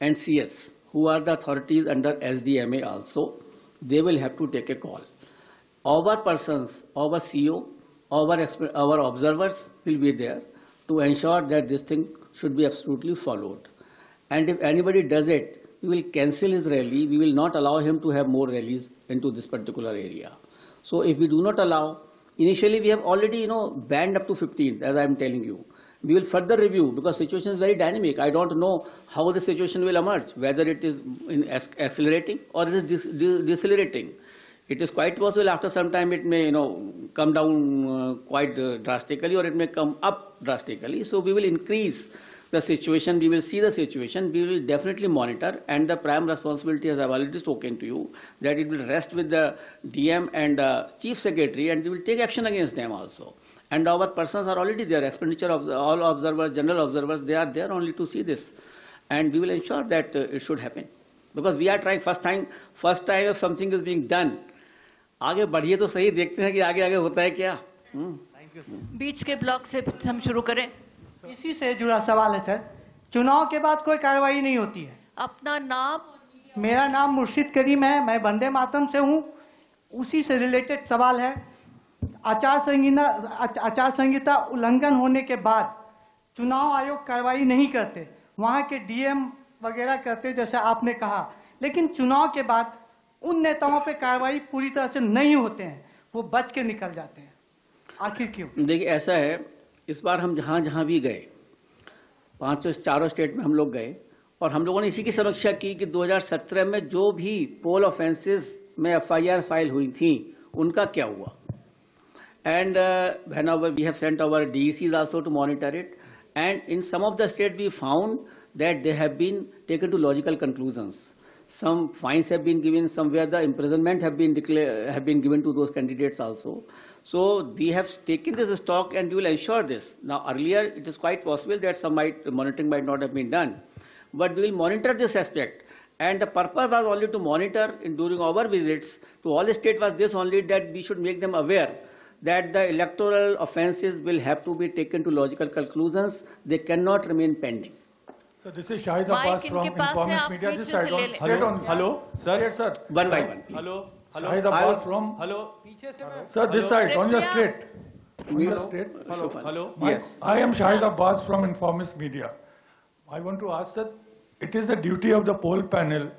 and CS, who are the authorities under SDMA also, they will have to take a call. Our persons, our CEO, our observers will be there to ensure that this thing should be absolutely followed. And if anybody does it, we will cancel his rally. We will not allow him to have more rallies into this particular area. So if we do not allow, initially we have already, banned up to 15th, as I am telling you. We will further review because situation is very dynamic. I don't know how the situation will emerge, whether it is accelerating or it is decelerating. It is quite possible after some time it may, come down quite drastically, or it may come up drastically. So we will increase the situation. We will see the situation. We will definitely monitor, and the prime responsibility, as I have already spoken to you, that it will rest with the DM and the Chief Secretary, and we will take action against them also. And our persons are already there. Expenditure of all observers, general observers, they are there only to see this, and we will ensure that it should happen, because we are trying first time if something is being done. आगे बढ़िए तो सही, देखते हैं कि आगे आगे होता है क्या. बीच के ब्लॉक से हम शुरू करें. इसी से जुड़ा सवाल है सर. चुनाव के बाद कोई कार्रवाई नहीं होती है. अपना नाम? मेरा नाम मुर्शिद करीम है, मैं वंदे मातरम से हूँ. उसी से रिलेटेड सवाल है. आचार संहिता उल्लंघन होने के बाद चुनाव आयोग कार्रवाई नहीं करते, वहां के डीएम वगैरह करते जैसे आपने कहा, लेकिन चुनाव के बाद उन नेताओं पे कार्रवाई पूरी तरह से नहीं होते हैं, वो बच के निकल जाते हैं. आखिर क्यों? देखिए, ऐसा है, इस बार हम जहां जहां भी गए, 4 स्टेट में हम लोग गए, और हम लोगों ने इसी की समीक्षा की कि 2017 में जो भी पोल ऑफेंसेस में एफआईआर फाइल हुई थी उनका क्या हुआ. And whenever we have sent our DECs also to monitor it, and in some of the states we found that they have been taken to logical conclusions. Some fines have been given, somewhere the imprisonment have been given to those candidates also. So we have taken this stock, and we will ensure this. Now earlier it is quite possible that some monitoring might not have been done, but we will monitor this aspect. And the purpose was only to monitor during our visits to all states was this only, that we should make them aware that the electoral offences will have to be taken to logical conclusions. They cannot remain pending. So this is Shahid Abbas from Informist Media. This side on state on. Hello, sir. One by one. Hello. Shahid Abbas from. Hello. पीछे से. Sir, this side on your straight. On your straight. Hello. Yes. I am Shahid Abbas from Informist Media. I want to ask that it is the duty of the poll panel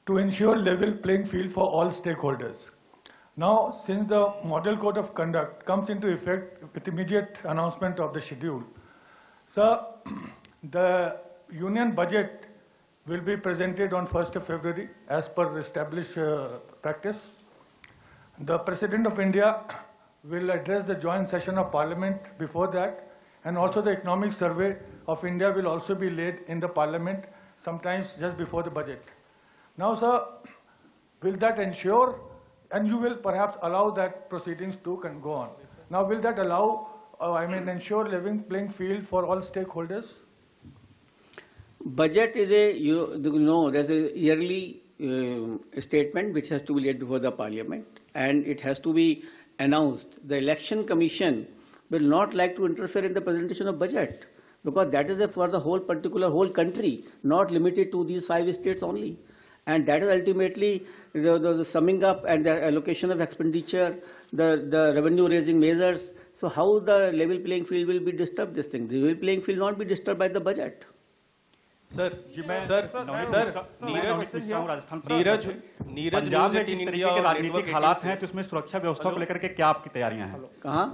to ensure level playing field for all stakeholders. Now, since the Model Code of Conduct comes into effect with immediate announcement of the schedule, sir, the Union budget will be presented on 1st of February as per established practice. The President of India will address the joint session of Parliament before that, and also the economic survey of India will also be laid in the Parliament sometimes just before the budget. Now, sir, will that ensure, and you will perhaps allow that proceedings too can go on. Now, will that allow, ensure level playing field for all stakeholders? Budget is there's a yearly statement which has to be laid before the Parliament, and it has to be announced. The Election Commission will not like to interfere in the presentation of budget, because that is for the whole country, not limited to these 5 states only. And that is ultimately the summing up and the allocation of expenditure, the revenue raising measures. So how the level playing field will be disturbed, this thing? The level playing field will not be disturbed by the budget. Sir Neeraj Punjab में जिस तरीके के राजनीतिक हालात हैं तो इसमें सुरक्षा व्यवस्था को लेकर के क्या आपकी तैयारियां हैं? कहाँ?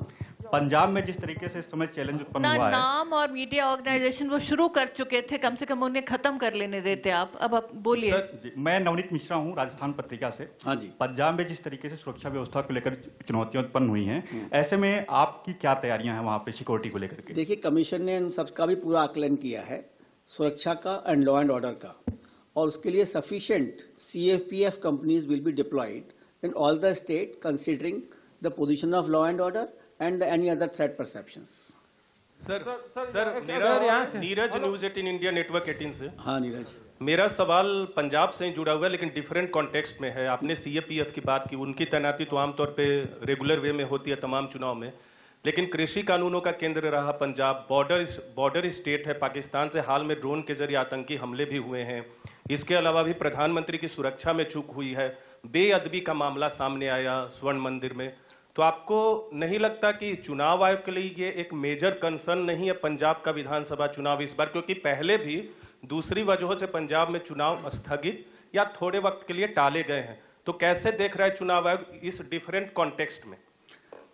पंजाब में जिस तरीके से इस समय चैलेंज उत्पन्न हुआ है. नाम और मीडिया ऑर्गेनाइजेशन वो शुरू कर चुके थे, कम से कम उन्हें खत्म कर लेने देते आप. अब आप बोलिए. मैं नवनीत मिश्रा हूं, राजस्थान पत्रिका से. हाँ जी. पंजाब में जिस तरीके से सुरक्षा व्यवस्था को लेकर चुनौतियां उत्पन्न हुई हैं, ऐसे में आपकी क्या तैयारियां हैं वहां पे सिक्योरिटी को लेकर के? देखिए, कमीशन ने इन सबका भी पूरा आकलन किया है, सुरक्षा का एंड लॉ एंड ऑर्डर का, और उसके लिए sufficient CFPF companies will be diploid in all the state considering the position of law and order and any other threat perceptions. Sir मेरा नीरज न्यूज 18 इंडिया नेटवर्क 18 से। हाँ नीरज, मेरा सवाल पंजाब से ही जुड़ा हुआ है लेकिन डिफरेंट कॉन्टेक्स्ट में है। आपने सीएपीएफ की बात की, उनकी तैनाती तो आमतौर पे रेगुलर वे में होती है तमाम चुनाव में, लेकिन कृषि कानूनों का केंद्र रहा पंजाब, बॉर्डर स्टेट है पाकिस्तान से। हाल में ड्रोन के जरिए आतंकी हमले भी हुए हैं। इसके अलावा भी प्रधानमंत्री की सुरक्षा में चूक हुई है, बेअदबी का मामला सामने आया स्वर्ण मंदिर में। तो आपको नहीं लगता कि चुनाव आयोग के लिए ये एक मेजर कंसर्न नहीं है पंजाब का विधानसभा चुनाव इस बार, क्योंकि पहले भी दूसरी वजहों से पंजाब में चुनाव स्थगित या थोड़े वक्त के लिए टाले गए हैं। तो कैसे देख रहा है चुनाव आयोग इस डिफरेंट कॉन्टेक्स्ट में?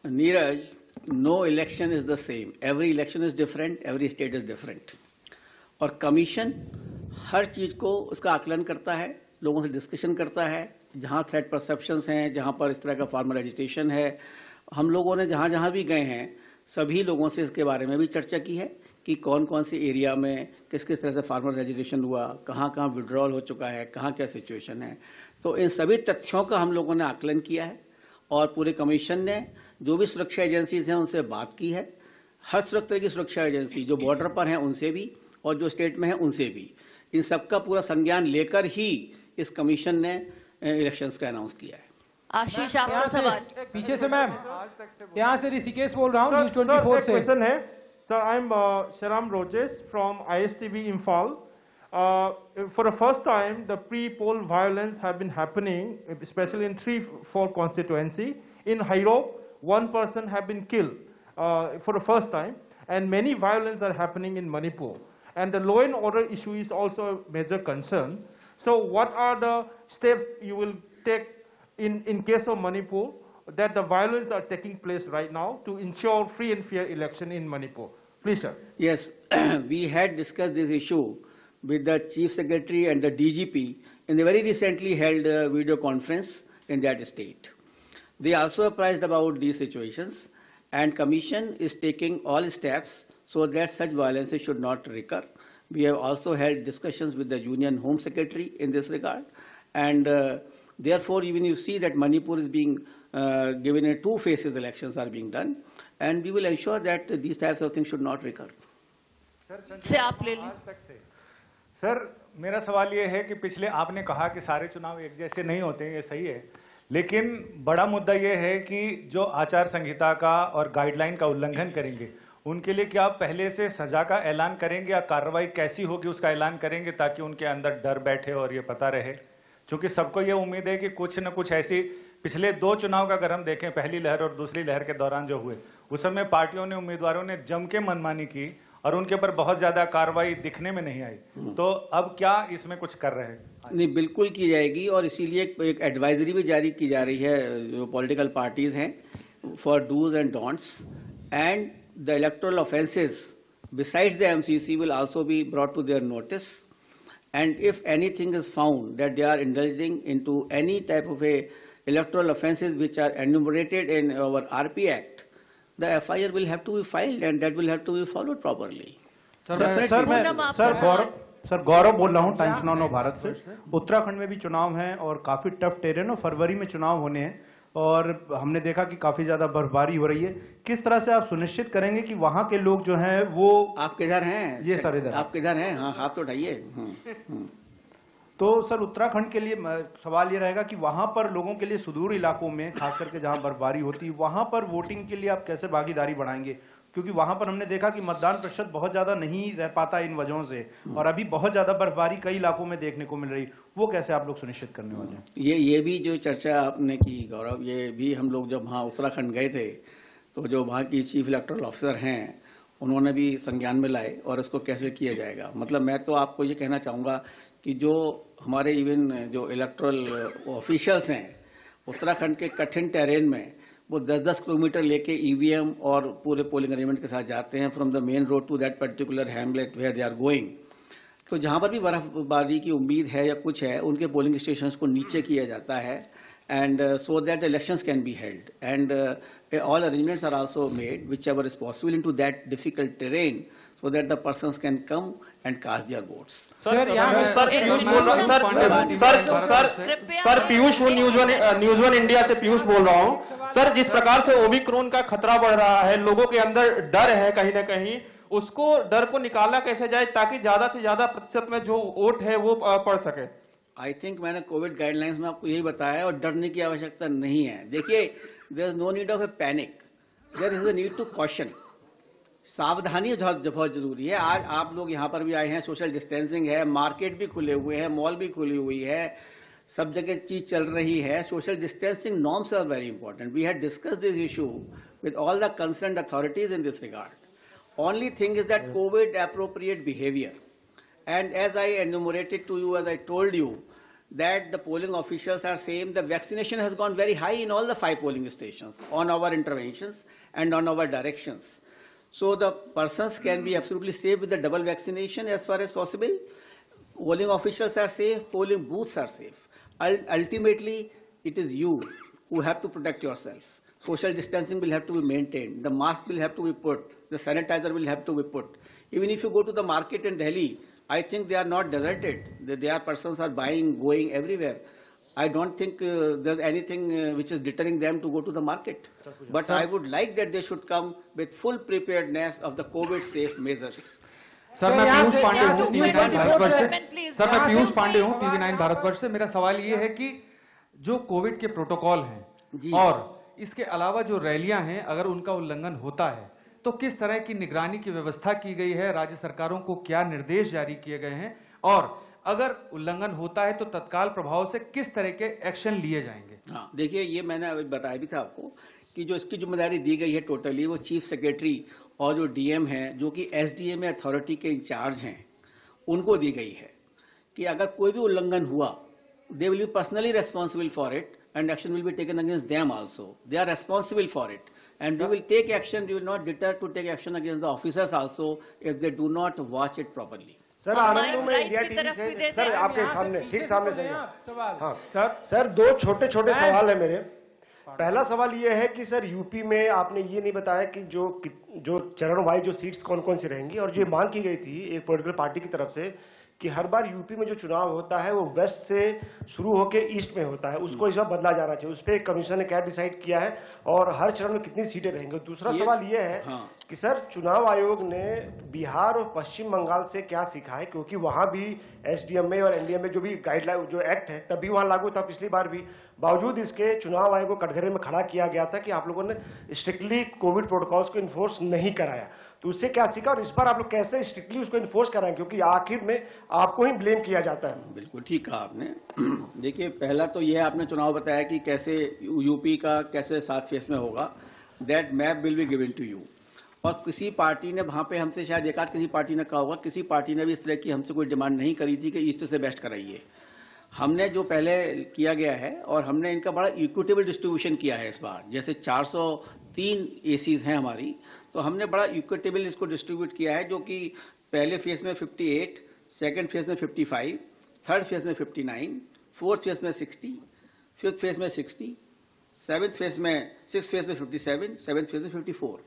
Neeraj, no election is the same, every election is different, every state is different. और कमीशन हर चीज को उसका आकलन करता है, लोगों से डिस्कशन करता है, जहां थ्रेट परसेप्शंस हैं, जहां पर इस तरह का फार्मर एजिटेशन है। हम लोगों ने जहां जहां भी गए हैं सभी लोगों से इसके बारे में भी चर्चा की है कि कौन कौन सी एरिया में किस किस तरह से फार्मर एजिटेशन हुआ, कहां कहां विड्रॉल हो चुका है, कहां क्या सिचुएशन है। तो इन सभी तथ्यों का हम लोगों ने आकलन किया है और पूरे कमीशन ने जो भी सुरक्षा एजेंसीज हैं उनसे बात की है। हर तरह की सुरक्षा एजेंसी जो बॉर्डर पर हैं उनसे भी और जो स्टेट में हैं उनसे भी, इन सबका पूरा संज्ञान लेकर ही इस कमीशन ने इलेक्शंस का अनाउंस किया है। आशीष, आपका सवाल। पीछे से मैम, यहाँ से ऋषिकेश बोल रहा हूँ न्यूज 24 से। क्वेश्चन है sir, I am Sharam Rojesh from ISTV Imphal. For the first time, the pre-poll violence have been happening, especially in 3-4 constituency. In Hairok, one person have been killed for the first time, and many violence are happening in Manipur. And the law and order issue is also a major concern. So what are the steps you will take in case of Manipur that the violence are taking place right now to ensure free and fair election in Manipur? Please, sir. Yes, we had discussed this issue with the Chief Secretary and the DGP in the very recently held video conference in that state. They also apprised about these situations, and Commission is taking all steps so that such violences should not recur. We have also held discussions with the Union Home Secretary in this regard, and therefore even you see that Manipur is being given a 2 phases elections are being done, and we will ensure that these types of things should not recur. से आप ले लें। Sir, मेरा सवाल ये है कि पिछले आपने कहा कि सारे चुनाव एक जैसे नहीं होते, ये सही है, लेकिन बड़ा मुद्दा ये है कि जो आचार संहिता का और गाइडलाइन का उल्लंघन करेंगे उनके लिए क्या आप पहले से सजा का ऐलान करेंगे या कार्रवाई कैसी होगी उसका ऐलान करेंगे ताकि उनके अंदर डर बैठे और ये पता रहे? क्योंकि सबको ये उम्मीद है कि कुछ न कुछ ऐसी पिछले 2 चुनाव का अगर हम देखें, पहली लहर और दूसरी लहर के दौरान जो हुए, उस समय पार्टियों ने, उम्मीदवारों ने जम के मनमानी की और उनके ऊपर बहुत ज्यादा कार्रवाई दिखने में नहीं आई। तो अब क्या इसमें कुछ कर रहे हैं? नहीं, बिल्कुल की जाएगी और इसीलिए एक एडवाइजरी भी जारी की जा रही है जो पॉलिटिकल पार्टीज हैं for dos and don'ts, and the electoral offences besides the MCC will also be brought to their notice, and if anything is found that they are indulging into any type of a electoral offences which are enumerated in our RP Act, the FIR will have to be filed and that will have to be followed properly. Sir Gaurav बोल रहा हूँ times now Bharat से। उत्तराखंड में भी चुनाव हैं और काफी टफ टेरेन और फरवरी में चुनाव होने हैं और हमने देखा कि काफी ज्यादा बर्फबारी हो रही है। किस तरह से आप सुनिश्चित करेंगे कि वहां के लोग जो हैं वो आप किधर हैं? ये सर इधर आप किधर हैं? हाँ, हाथ तो उठाइए। तो सर उत्तराखंड के लिए सवाल ये रहेगा कि वहां पर लोगों के लिए सुदूर इलाकों में खास करके जहां बर्फबारी होती है वहां पर वोटिंग के लिए आप कैसे भागीदारी बढ़ाएंगे? क्योंकि वहां पर हमने देखा कि मतदान प्रतिशत बहुत ज्यादा नहीं रह पाता इन वजहों से और अभी बहुत ज्यादा बर्फबारी कई इलाकों में देखने को मिल रही, वो कैसे आप लोग सुनिश्चित करने वाले हैं? ये भी जो चर्चा आपने की गौरव, ये भी हम लोग जब वहाँ उत्तराखंड गए थे तो जो वहाँ की चीफ इलेक्टोरल ऑफिसर हैं उन्होंने भी संज्ञान में लाए और इसको कैसे किया जाएगा। मतलब मैं तो आपको ये कहना चाहूँगा कि जो हमारे इवन जो इलेक्टोरल ऑफिशियल्स हैं उत्तराखंड के कठिन टेरेन में वो 10-10 किलोमीटर लेके EVM और पूरे पोलिंग अरेंजमेंट के साथ जाते हैं from the main road to that particular hamlet where they are going. तो जहां पर भी बर्फबारी की उम्मीद है या कुछ है उनके पोलिंग स्टेशंस को नीचे किया जाता है and so that the elections can be held, and all arrangements are also made whichever is possible into that difficult terrain so that the persons can come and cast their votes. Sir Piyush बोल रहा हूँ। Sir Piyush news one India से पीयूष बोल रहा हूँ। Sir जिस प्रकार से ओमिक्रॉन का खतरा बढ़ रहा है, लोगों के अंदर डर है कहीं ना कहीं, उसको डर को निकाला कैसे जाए ताकि ज्यादा से ज्यादा प्रतिशत में जो वोट है वो पड़ सके? आई थिंक मैंने कोविड गाइडलाइंस में आपको यही बताया और डरने की आवश्यकता नहीं है। देखिए, there is no need of a panic, there is a need to caution. सावधानी बहुत जरूरी है। आज आप लोग यहाँ पर भी आए हैं, सोशल डिस्टेंसिंग है, मार्केट भी खुले हुए हैं, मॉल भी खुली हुई है, सब जगह चीज चल रही है। Social distancing norms are very important. We had discuss this issue with all the concerned authorities in this regard. Only thing is that COVID appropriate behaviour, and as I enumerated to you, as I told you, that the polling officials are saying the vaccination has gone very high in all the 5 polling stations on our interventions and on our directions. So the persons can be absolutely safe with the double vaccination as far as possible. Polling officials are safe, polling booths are safe. Ultimately, it is you who have to protect yourself. Social distancing will have to be maintained. The mask will have to be put. The sanitizer will have to be put. Even if you go to the market in Delhi, I think they are not deserted. Their persons are buying, going everywhere. I don't think there's anything which is deterring them to go to the market. But I would like that they should come with full preparedness of the COVID-safe measures. Sir मैं पीयूष पांडे हूँ, Two TV9 minutes, Bharatvarsh से। please. Sir मैं पीयूष पांडे हूँ, TV9 Bharatvarsh से। मेरा सवाल ये है कि जो कोविड के प्रोटोकॉल हैं और इसके अलावा जो रैलियां हैं, अगर उनका उल्लंघन होता है तो किस तरह की निगरानी की व्यवस्था की गई है? राज्य सरकारों को क्या निर्देश जारी किए गए हैं? और अगर उल्लंघन होता है तो तत्काल प्रभाव से किस तरह के एक्शन लिए जाएंगे? हाँ, देखिए, ये मैंने अभी बताया भी था आपको कि जो इसकी जिम्मेदारी दी गई है टोटली, वो चीफ सेक्रेटरी और जो डीएम हैं, जो कि एसडीएम अथॉरिटी के इंचार्ज हैं, उनको दी गई है कि अगर कोई भी उल्लंघन हुआ, they will be personally responsible for it and action will be taken against them also. They are responsible for it. And we will take action, we will not deter to take action against the officers also if they do not watch it properly. Sir Anand में India TV से sir आपके सामने ठीक सामने से हाँ sir 2 छोटे छोटे सवाल है मेरे। पहला सवाल ये है कि सर यूपी में आपने ये नहीं बताया कि जो चरण वाइज जो सीट्स कौन कौन सी रहेंगी, और जो मांग की गई थी एक पॉलिटिकल पार्टी की तरफ से कि हर बार यूपी में जो चुनाव होता है वो वेस्ट से शुरू होकर ईस्ट में होता है, उसको इस बार बदला जाना चाहिए। उस पर कमीशन ने क्या डिसाइड किया है और हर चरण में कितनी सीटें रहेंगी? दूसरा सवाल ये है कि सर चुनाव आयोग ने बिहार और पश्चिम बंगाल से क्या सीखा है, क्योंकि वहां भी एसडीएमए और एनडीएमए जो भी गाइडलाइन जो एक्ट है तभी वहां लागू था पिछली बार भी। बावजूद इसके चुनाव आयोग को कटघरे में खड़ा किया गया था कि आप लोगों ने स्ट्रिक्टली कोविड प्रोटोकॉल्स को इन्फोर्स नहीं कराया। तो उससे क्या सीखा और इस बार आप लोग कैसे स्ट्रिक्टली उसको इन्फोर्स कराएं, क्योंकि आखिर में आपको ही ब्लेम किया जाता है। बिल्कुल ठीक कहा आपने। देखिए, पहला तो यह आपने चुनाव बताया कि कैसे यूपी का कैसे 7 फेज में होगा, that map will be given to you. और किसी पार्टी ने वहां पे हमसे शायद एकाध किसी पार्टी ने कहा होगा, किसी पार्टी ने भी इस तरह की हमसे कोई डिमांड नहीं करी थी कि ईस्ट से बेस्ट कराइए। हमने जो पहले किया गया है और हमने इनका बड़ा इक्विटेबल डिस्ट्रीब्यूशन किया है इस बार, जैसे 403 एसीज हैं हमारी, तो हमने बड़ा इक्विटेबल इसको डिस्ट्रीब्यूट किया है, जो कि पहले फेज में 58, सेकंड फेज में 55, थर्ड फेज में 59, फोर्थ फेज में 60, फिफ्थ फेज में 60, सेवेंथ फेज में 6th फेज में 57, सेवेंथ फेज में 54.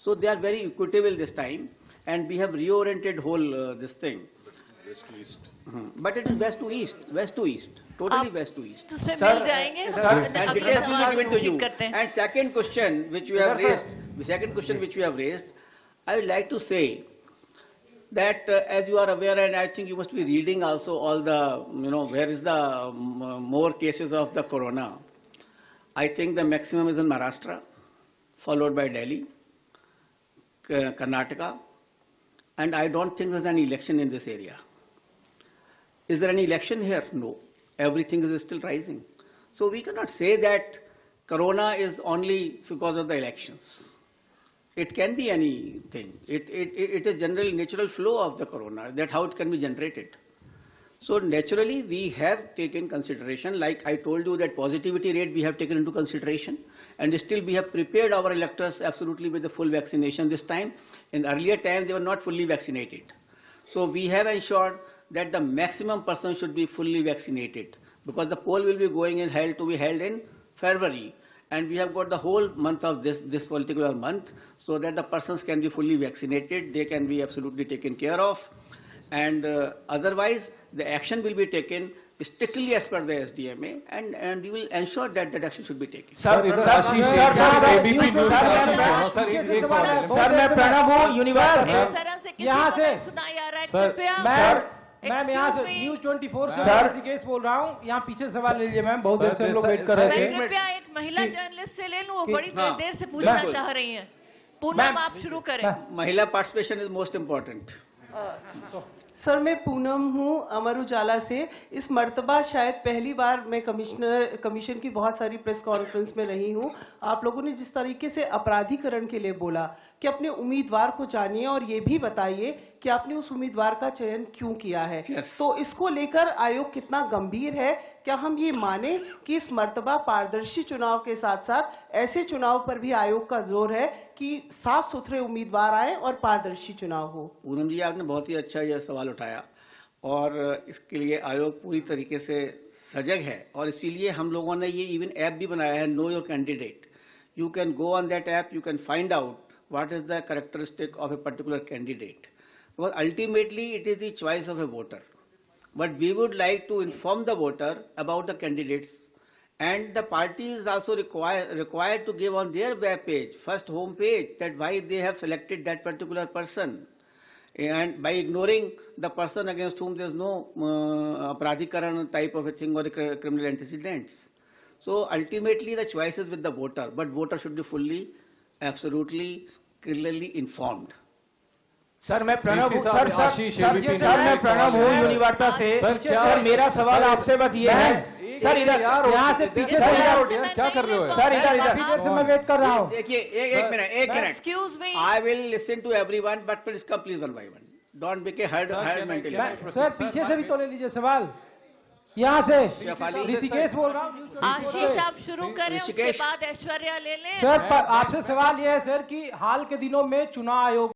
So they are very equitable this time, and we have reoriented whole this thing. West to east. But it is west to east, totally west to east. उसमें मिल जाएंगे। And details will be given to you. And second question which you have raised, I would like to say that as you are aware, and I think you must be reading also all the, where is the more cases of the corona. I think the maximum is in Maharashtra, followed by Delhi, Karnataka, and I don't think there's any election in this area. Is there any election here? No. Everything is still rising. So we cannot say that corona is only because of the elections. It can be anything. It is generally natural flow of the corona. That's how it can be generated. So naturally we have taken consideration, like I told you, that positivity rate we have taken into consideration, and still we have prepared our electors absolutely with the full vaccination this time. In earlier time they were not fully vaccinated. So we have ensured that the maximum person should be fully vaccinated, because the poll will be held in February, and we have got the whole month of this particular month, so that the persons can be fully vaccinated, they can be absolutely taken care of. And otherwise the action will be taken strictly as per the SDMA, and you will ensure that the action should be taken. Sir मैं प्रणब हूँ university इस तरह से किसी को नहीं सुनाया जा रहा है, कृपया मैम यहाँ से न्यूज 24 से ऋषिकेश बोल रहा हूँ। यहाँ पीछे सवाल ले लीजिए मैम, बहुत देर से हम लोग वेट कर रहे थे। कृपया एक महिला जर्नलिस्ट से ले लूं, वो बड़ी देर से पूछना चाह रही हैं। पूनम आप शुरू करें। महिला participation is most important. Sir मैं पूनम हूँ अमर उजाला से। इस मर्तबा शायद पहली बार मैं कमीशन की बहुत सारी प्रेस कॉन्फ्रेंस में रही हूँ। आप लोगों ने जिस तरीके से अपराधीकरण के लिए बोला कि अपने उम्मीदवार को जानिए और ये भी बताइए कि आपने उस उम्मीदवार का चयन क्यों किया है। तो इसको लेकर आयोग कितना गंभीर है? क्या हम ये माने कि इस मर्तबा पारदर्शी चुनाव के साथ साथ ऐसे चुनाव पर भी आयोग का जोर है कि साफ सुथरे उम्मीदवार आए और पारदर्शी चुनाव हो? पूनम जी, आपने बहुत ही अच्छा यह सवाल उठाया और इसके लिए आयोग पूरी तरीके से सजग है और इसीलिए हम लोगों ने ये इवन ऐप भी बनाया है, know your candidate. You can go on that app, you can find out what is the characteristic of a particular candidate, because ultimately it is the choice of A voter, but we would like to inform the voter about the candidates, and the party is also required to give on their web page, first home page, that why they have selected that particular person, and by ignoring the person against whom there is no aparadhikaran type of a thing or a criminal antecedents. So ultimately the choice is with the voter, but voter should be fully, absolutely, clearly informed. Sir मैं प्रणब हूँ sir मैं प्रणब हूँ university से। Sir मेरा सवाल आपसे बस ये है सर, इधर यहाँ से पीछे क्या कर रहे हो सर? इधर से मैं वेट कर रहा हूँ। देखिए एक minute excuse me, I will listen to everyone, but please come please one by one, don't make a herd mentally. Sir पीछे से भी तो ले लीजिए सवाल। यहाँ से ऋषिकेश बोल रहा हूँ। आशीष आप शुरू करें, उसके बाद ऐश्वर्या ले लें। सर आपसे सवाल यह है सर कि हाल के दिनों में चुनाव आयोग